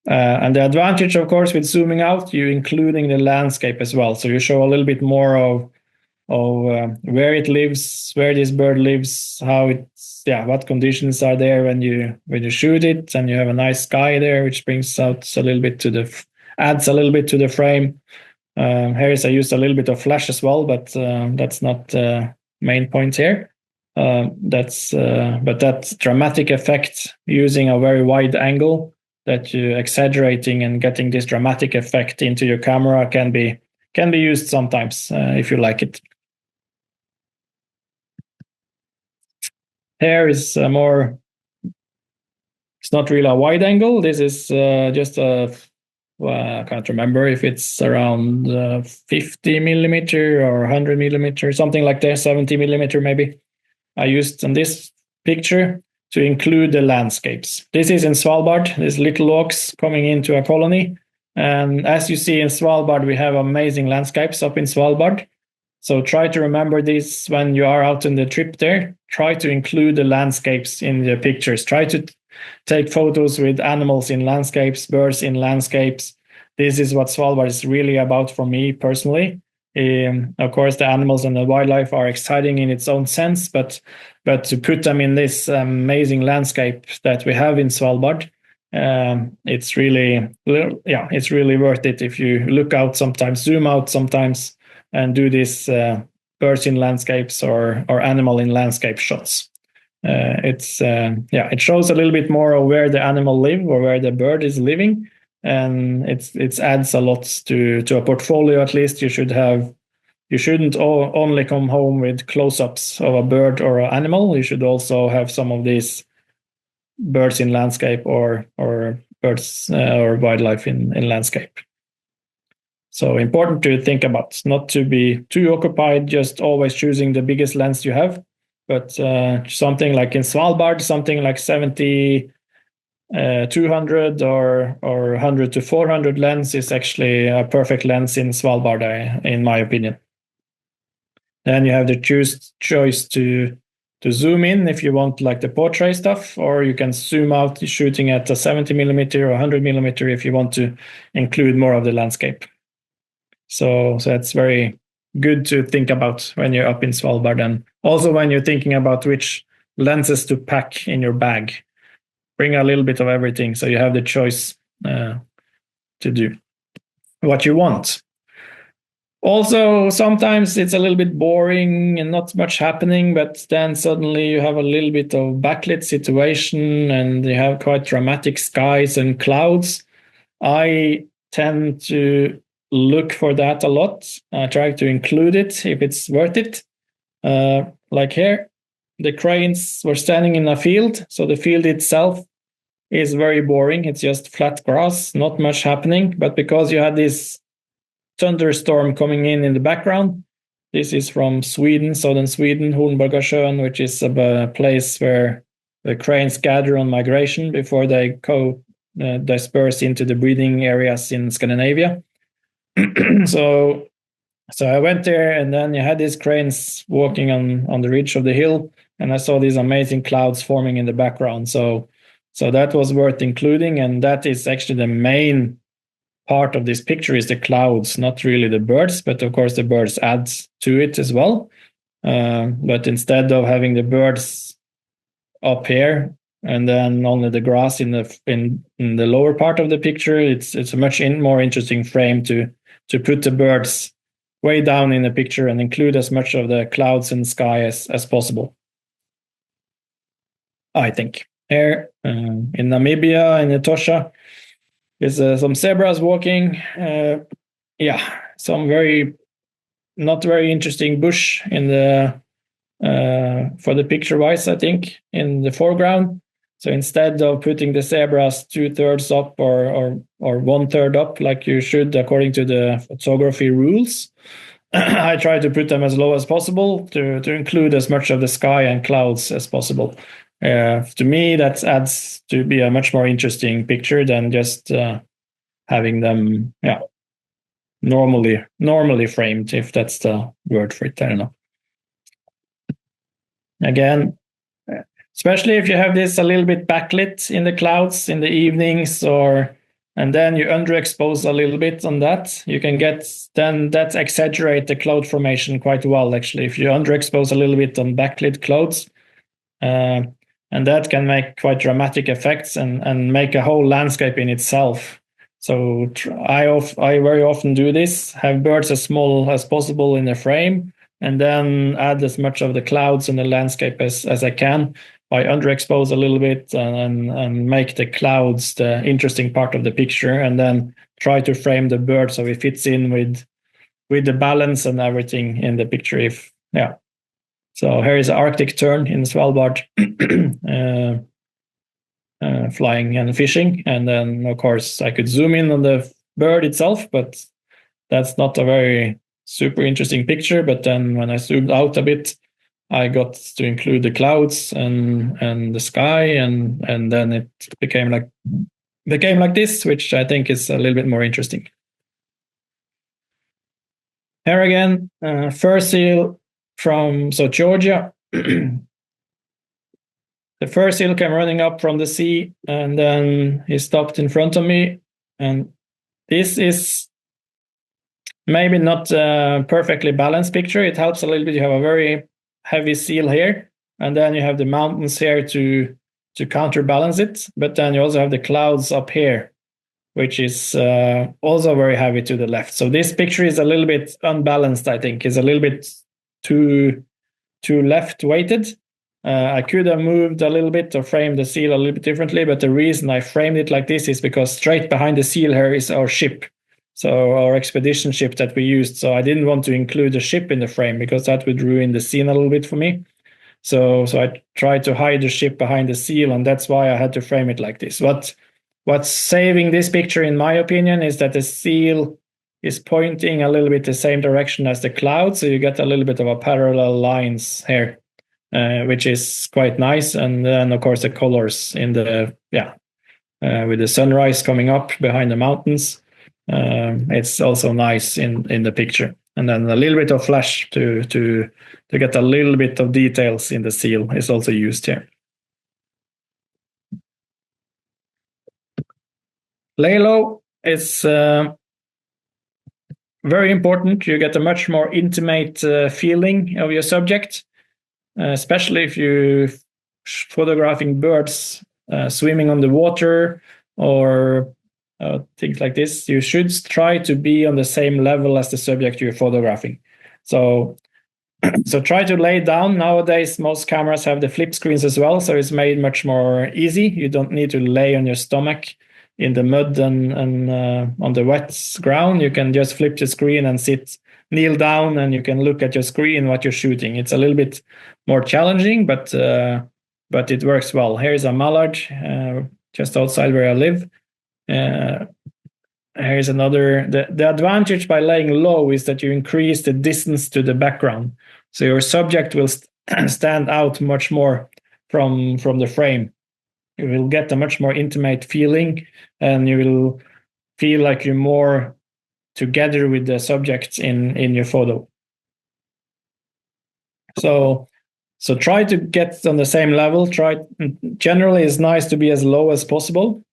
And the advantage, of course, with zooming out, you including the landscape as well. So you show a little bit more of where it lives, where this bird lives, how it's, what conditions are there when you shoot it, and you have a nice sky there, which brings out a little bit adds a little bit to the frame. Here I used a little bit of flash as well, but that's not the main point here. But that dramatic effect using a very wide angle, that you exaggerating and getting this dramatic effect into your camera can be used sometimes if you like it. Here is more. It's not really a wide angle. This is just a. Well, I can't remember if it's around 50 millimeter or 100 millimeter, something like that, 70 millimeter maybe. I used in this picture to include the landscapes. This is in Svalbard, these little walks coming into a colony. And as you see in Svalbard, we have amazing landscapes up in Svalbard. So try to remember this when you are out on the trip there. Try to include the landscapes in the pictures. Try to take photos with animals in landscapes, birds in landscapes. This is what Svalbard is really about for me personally. Of course, the animals and the wildlife are exciting in its own sense, but to put them in this amazing landscape that we have in Svalbard, it's really worth it if you look out sometimes, zoom out sometimes, and do this birds in landscapes or animal in landscape shots. It shows a little bit more of where the animal live or where the bird is living, and it adds a lot to a portfolio. At least you shouldn't only come home with close-ups of a bird or an animal. You should also have some of these birds in landscape or birds or wildlife in landscape. So important to think about, not to be too occupied, just always choosing the biggest lens you have. But something like in Svalbard, something like 70 200 or 100 to 400 lens is actually a perfect lens in Svalbard, in my opinion. Then you have the choice to zoom in if you want like the portrait stuff, or you can zoom out shooting at a 70 millimeter or 100 millimeter if you want to include more of the landscape. So that's very good to think about when you're up in Svalbard, and also when you're thinking about which lenses to pack in your bag. Bring a little bit of everything so you have the choice to do what you want. Also, sometimes it's a little bit boring and not much happening, but then suddenly you have a little bit of backlit situation and you have quite dramatic skies and clouds. I tend to look for that a lot. I try to include it if it's worth it. Like here, the cranes were standing in a field, so the field itself is very boring. It's just flat grass, not much happening. But because you had this thunderstorm coming in the background, this is from Sweden, southern Sweden, Hornborgasjön, which is a place where the cranes gather on migration before they go disperse into the breeding areas in Scandinavia. So I went there, and then you had these cranes walking on the ridge of the hill, and I saw these amazing clouds forming in the background. So that was worth including, and that is actually the main part of this picture is the clouds, not really the birds, but of course the birds adds to it as well. But instead of having the birds up here and then only the grass in the lower part of the picture, it's a much more interesting frame to put the birds way down in the picture and include as much of the clouds and sky as possible, I think. Here in Namibia, in Etosha, is some zebras walking. Some not very interesting bush in the for the picture wise, I think, in the foreground. So instead of putting the zebras 2/3 up or 1/3 up, like you should according to the photography rules, I try to put them as low as possible to include as much of the sky and clouds as possible. To me, that adds to be a much more interesting picture than just having them, normally framed, if that's the word for it. I don't know. Again, especially if you have this a little bit backlit in the clouds in the evenings, and then you underexpose a little bit on that, you can then that exaggerate the cloud formation quite well, actually, if you underexpose a little bit on backlit clouds. And that can make quite dramatic effects and make a whole landscape in itself. So I very often do this, have birds as small as possible in the frame, and then add as much of the clouds and the landscape as I can. I underexpose a little bit and make the clouds the interesting part of the picture, and then try to frame the bird so it fits in with the balance and everything in the picture. So here is an Arctic tern in Svalbard, flying and fishing, and then of course I could zoom in on the bird itself, but that's not a very super interesting picture. But then when I zoomed out a bit, I got to include the clouds and the sky, and then it became like this, which I think is a little bit more interesting. Here again, fur seal from Georgia. The fur seal came running up from the sea, and then he stopped in front of me. And this is maybe not a perfectly balanced picture. It helps a little bit. You have a very heavy seal here, and then you have the mountains here to counterbalance it. But then you also have the clouds up here, which is also very heavy to the left. So this picture is a little bit unbalanced, I think. It's a little bit too left weighted. I could have moved a little bit or framed the seal a little bit differently, but the reason I framed it like this is because straight behind the seal here is our ship. So our expedition ship that we used. So I didn't want to include the ship in the frame because that would ruin the scene a little bit for me. So I tried to hide the ship behind the seal, and that's why I had to frame it like this. What's saving this picture, in my opinion, is that the seal is pointing a little bit the same direction as the cloud, so you get a little bit of a parallel lines here, which is quite nice. And then, of course, the colors in the with the sunrise coming up behind the mountains, it's also nice in the picture. And then a little bit of flash to get a little bit of details in the seal is also used here. Lay low is very important. You get a much more intimate feeling of your subject, especially if you're photographing birds swimming on the water or things like this. You should try to be on the same level as the subject you're photographing. So try to lay down. Nowadays, most cameras have the flip screens as well, so it's made much more easy. You don't need to lay on your stomach in the mud and on the wet ground. You can just flip the screen and kneel down, and you can look at your screen what you're shooting. It's a little bit more challenging, but it works well. Here's a mallard just outside where I live. Here's another. The advantage by laying low is that you increase the distance to the background, so your subject will stand out much more from the frame. You will get a much more intimate feeling, and you will feel like you're more together with the subject in your photo. So try to get on the same level. Generally, it's nice to be as low as possible.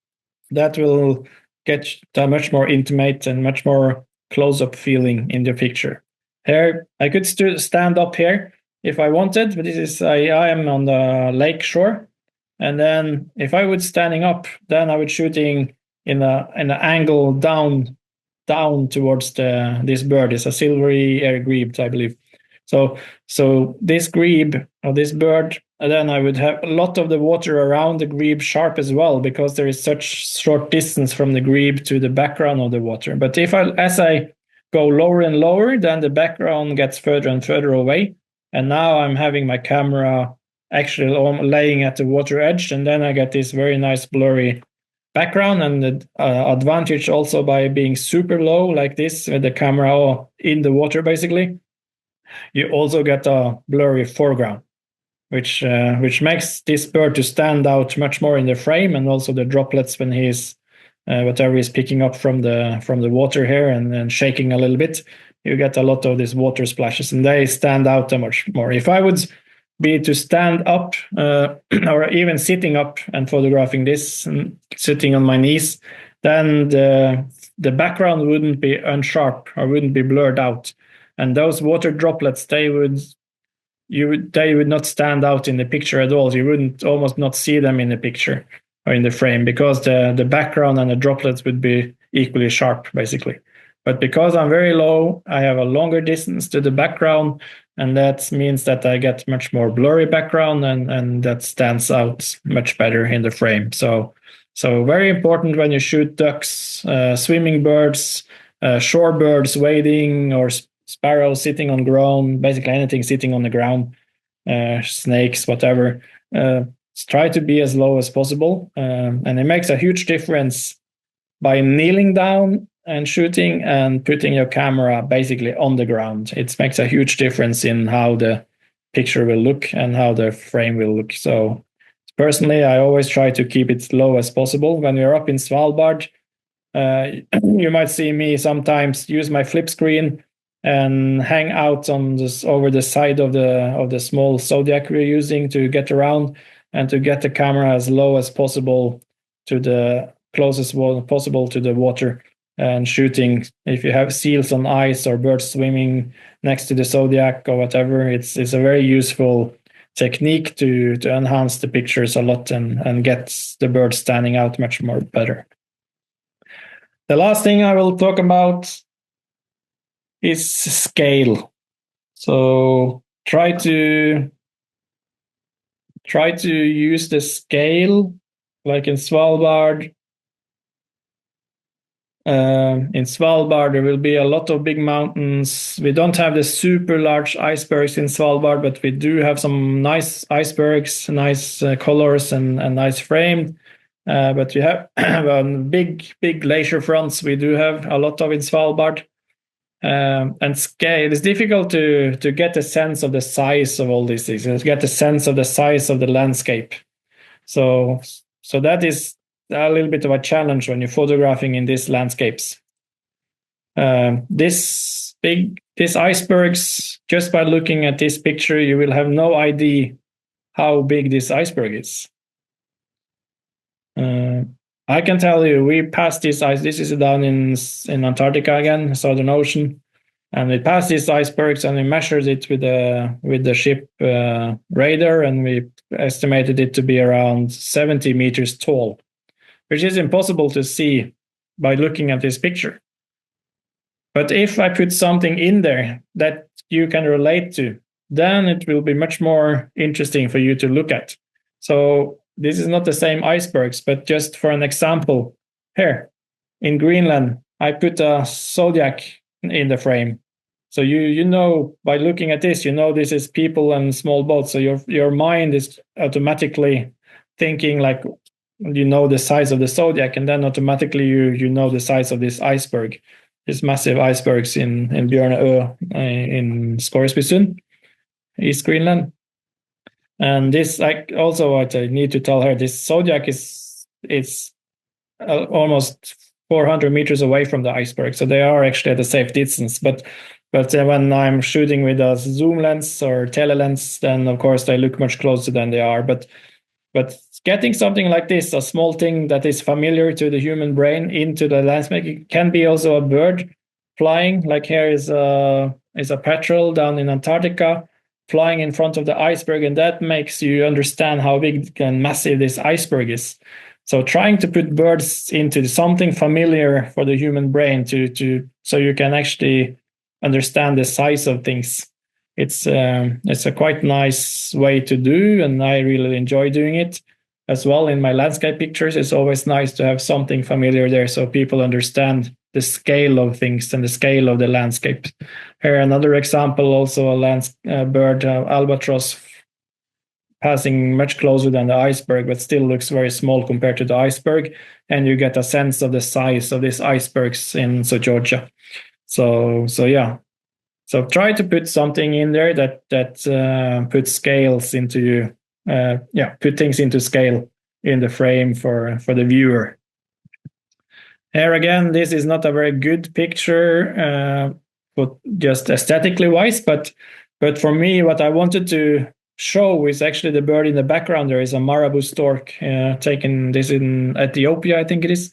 That will get a much more intimate and much more close-up feeling in the picture. Here, I could stand up here if I wanted, but I am on the lake shore. And then if I was standing up, then I would shooting in an angle down towards this bird. It's a silvery Eirik Grønningsæter, I believe. So this grebe or this bird, and then I would have a lot of the water around the grebe sharp as well, because there is such short distance from the grebe to the background of the water. But as I go lower and lower, then the background gets further and further away. And now I'm having my camera actually laying at the water edge, and then I get this very nice blurry background. And the advantage also by being super low like this with the camera in the water, basically, you also get a blurry foreground, which makes this bird to stand out much more in the frame, and also the droplets when he's whatever he's picking up from the water here and shaking a little bit, you get a lot of these water splashes, and they stand out much more. If I would be to stand up or even sitting up and photographing this, and sitting on my knees, then the background wouldn't be unsharp or wouldn't be blurred out, and those water droplets, they would not stand out in the picture at all. You wouldn't almost not see them in the picture or in the frame, because the background and the droplets would be equally sharp, basically. But because I'm very low, I have a longer distance to the background, and that means that I get much more blurry background, and that stands out much better in the frame. So very important when you shoot ducks, swimming birds, shorebirds wading, or sparrows sitting on ground, basically anything sitting on the ground, snakes, whatever. Try to be as low as possible, and it makes a huge difference by kneeling down and shooting and putting your camera basically on the ground. It makes a huge difference in how the picture will look and how the frame will look. So personally, I always try to keep it low as possible. When we're up in Svalbard, you might see me sometimes use my flip screen and hang out on this over the side of the small Zodiac we're using to get around, and to get the camera as low as possible to the closest one possible to the water, and shooting. If you have seals on ice or birds swimming next to the Zodiac or whatever, it's a very useful technique to enhance the pictures a lot and get the birds standing out much more better. The last thing I will talk about is scale. So try to use the scale, like in Svalbard. In Svalbard, there will be a lot of big mountains. We don't have the super large icebergs in Svalbard, but we do have some nice icebergs, nice colors, and nice frame. But we have big glacier fronts. We do have a lot of in Svalbard. And scale, it's difficult to get a sense of the size of all these things, to get a sense of the size of the landscape. So that is a little bit of a challenge when you're photographing in these landscapes. These icebergs, just by looking at this picture, you will have no idea how big this iceberg is. I can tell you, we passed this ice. This is down in Antarctica again, Southern Ocean, and we passed these icebergs and we measured it with the ship radar, and we estimated it to be around 70 meters tall, which is impossible to see by looking at this picture. But if I put something in there that you can relate to, then it will be much more interesting for you to look at. So this is not the same icebergs, but just for an example, here in Greenland, I put a Zodiac in the frame. So you know, by looking at this, you know this is people and small boats. So your mind is automatically thinking like, you know, the size of the Zodiac, and then automatically you know the size of this iceberg, these massive icebergs in Bjørneø in Scoresbysund, East Greenland. And this, like, also what I need to tell her, this Zodiac is almost 400 meters away from the iceberg, so they are actually at a safe distance. But when I'm shooting with a zoom lens or telelens, then of course they look much closer than they are. But getting something like this, a small thing that is familiar to the human brain, into the landscape, it can be also a bird flying. Like here is a petrel down in Antarctica flying in front of the iceberg, and that makes you understand how big and massive this iceberg is. So trying to put birds into something familiar for the human brain so you can actually understand the size of things. It's a quite nice way to do, and I really enjoy doing it as well. In my landscape pictures, it's always nice to have something familiar there so people understand the scale of things and the scale of the landscape. Here, another example, also a bird, albatross, passing much closer than the iceberg, but still looks very small compared to the iceberg. And you get a sense of the size of these icebergs in South Georgia. So yeah. So try to put something in there that puts scales into put things into scale in the frame for the viewer. Here again, this is not a very good picture, but just aesthetically wise. But for me, what I wanted to show is actually the bird in the background. There is a marabou stork taken this in Ethiopia, I think it is.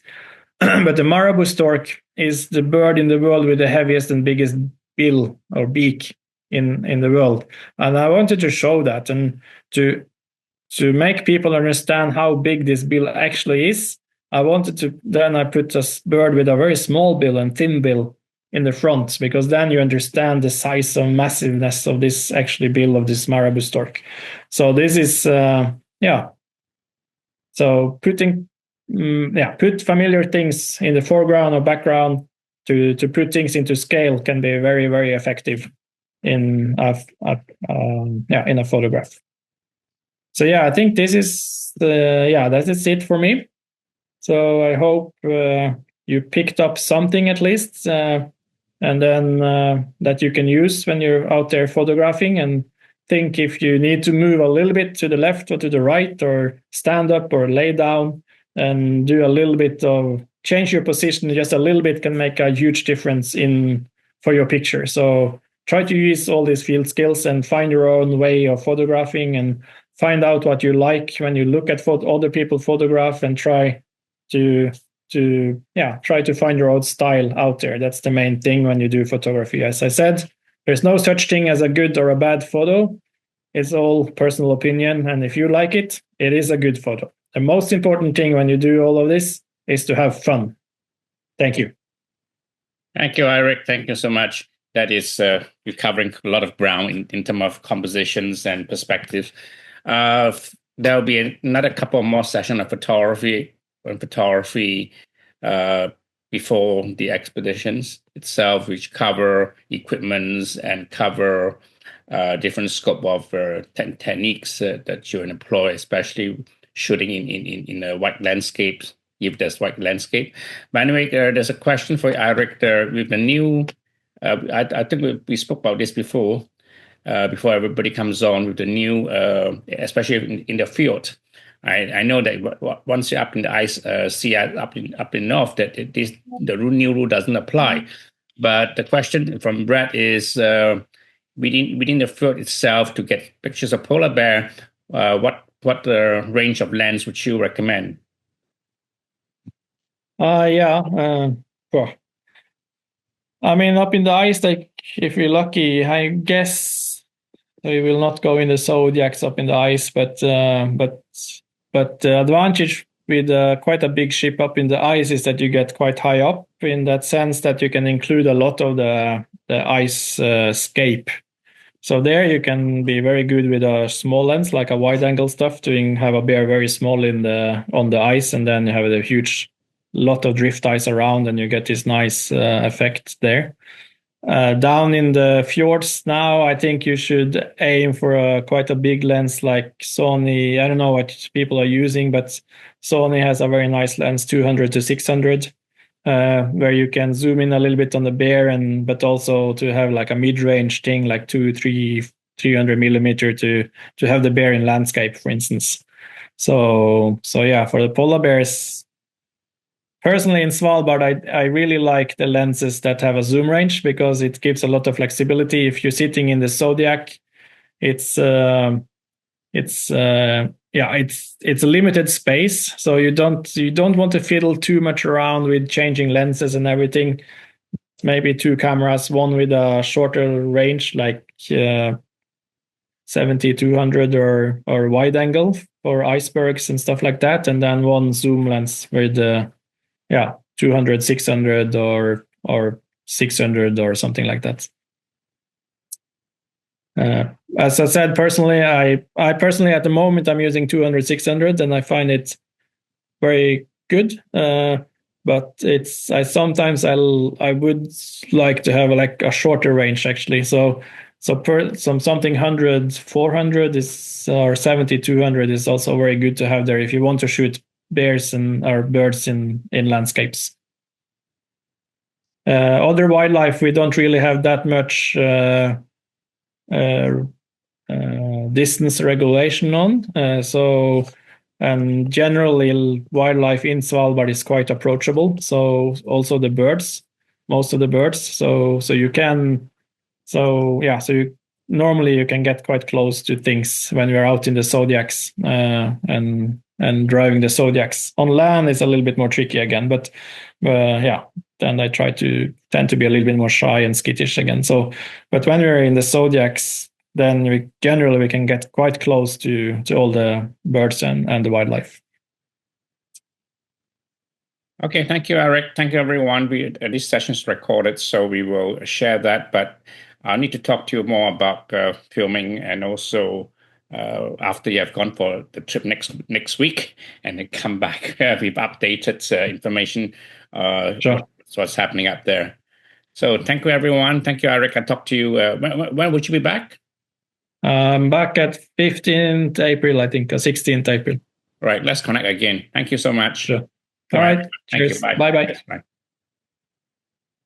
But the marabou stork is the bird in the world with the heaviest and biggest bill or beak in the world. And I wanted to show that and to make people understand how big this bill actually is. I wanted to, then I put a bird with a very small bill and thin bill in the front, because then you understand the size and massiveness of this actually bill of this marabou stork. So this is, so put familiar things in the foreground or background to put things into scale can be very, very effective in a photograph. So yeah, I think this is that is it for me. So I hope you picked up something at least, and then that you can use when you're out there photographing, and think if you need to move a little bit to the left or to the right, or stand up or lay down and do a little bit of change your position just a little bit, can make a huge difference for your picture. So try to use all these field skills and find your own way of photographing, and find out what you like when you look at other people photograph, and try to find your own style out there. That's the main thing when you do photography. As I said, there's no such thing as a good or a bad photo. It's all personal opinion, and if you like it, it is a good photo. The most important thing when you do all of this is to have fun. Thank you. Thank you, Eirik. Thank you so much. That is, you're covering a lot of ground in terms of compositions and perspective. There'll be another couple more sessions of photography before the expeditions itself, which cover equipments and cover different scope of techniques that you employ, especially shooting in a white landscape, if there's white landscape. But anyway, there's a question for Eirik there with the new. I think we spoke about this before everybody comes on with the new, especially in the field. I know that once you're up in the ice, sea up in north, that the new rule doesn't apply. But the question from Brad is, within the field itself, to get pictures of polar bear, what range of lens would you recommend? Well, I mean, up in the ice, like if you're lucky, I guess we will not go in the Zodiacs up in the ice, but the advantage with quite a big ship up in the ice is that you get quite high up, in that sense that you can include a lot of the ice scape. So there you can be very good with a small lens, like a wide angle stuff, to have a bear very small on the ice, and then you have a huge lot of drift ice around, and you get this nice effect there. Down in the fjords now, I think you should aim for quite a big lens like Sony. I don't know what people are using, but Sony has a very nice lens, 200 to 600, where you can zoom in a little bit on the bear, but also to have like a mid-range thing, like 300 millimeter to have the bear in landscape, for instance. So yeah, for the polar bears, personally in Svalbard, I really like the lenses that have a zoom range, because it gives a lot of flexibility. If you're sitting in the Zodiac, it's a limited space, so you don't want to fiddle too much around with changing lenses and everything. Maybe two cameras, one with a shorter range like 70-200 or wide angle for icebergs and stuff like that, and then one zoom lens with 200, 600 or 600 or something like that. As I said, personally, I personally at the moment I'm using 200, 600, and I find it very good. But I sometimes would like to have like a shorter range actually. So something 100, 400 is, or 70, 200 is also very good to have there if you want to shoot bears or birds in landscapes. Other wildlife, we don't really have that much distance regulation on. And generally, wildlife in Svalbard is quite approachable. So also the birds, most of the birds. So you can, normally you can get quite close to things when you're out in the zodiacs and driving the zodiacs. On land, it's a little bit more tricky again, but then I tend to be a little bit more shy and skittish again. So, but when we're in the zodiacs, then we can get quite close to all the birds and the wildlife. Okay, thank you, Eirik. Thank you, everyone. This session is recorded, so we will share that. But I need to talk to you more about filming, and also after you have gone for the trip next week, and then come back with updated information. Sure. What's happening up there. So thank you, everyone. Thank you, Eirik. I'll talk to you. When would you be back? Back at 15th April, I think, 16th April. Right. Let's connect again. Thank you so much. Sure. All right. Thank you. Bye. Bye-bye. Bye.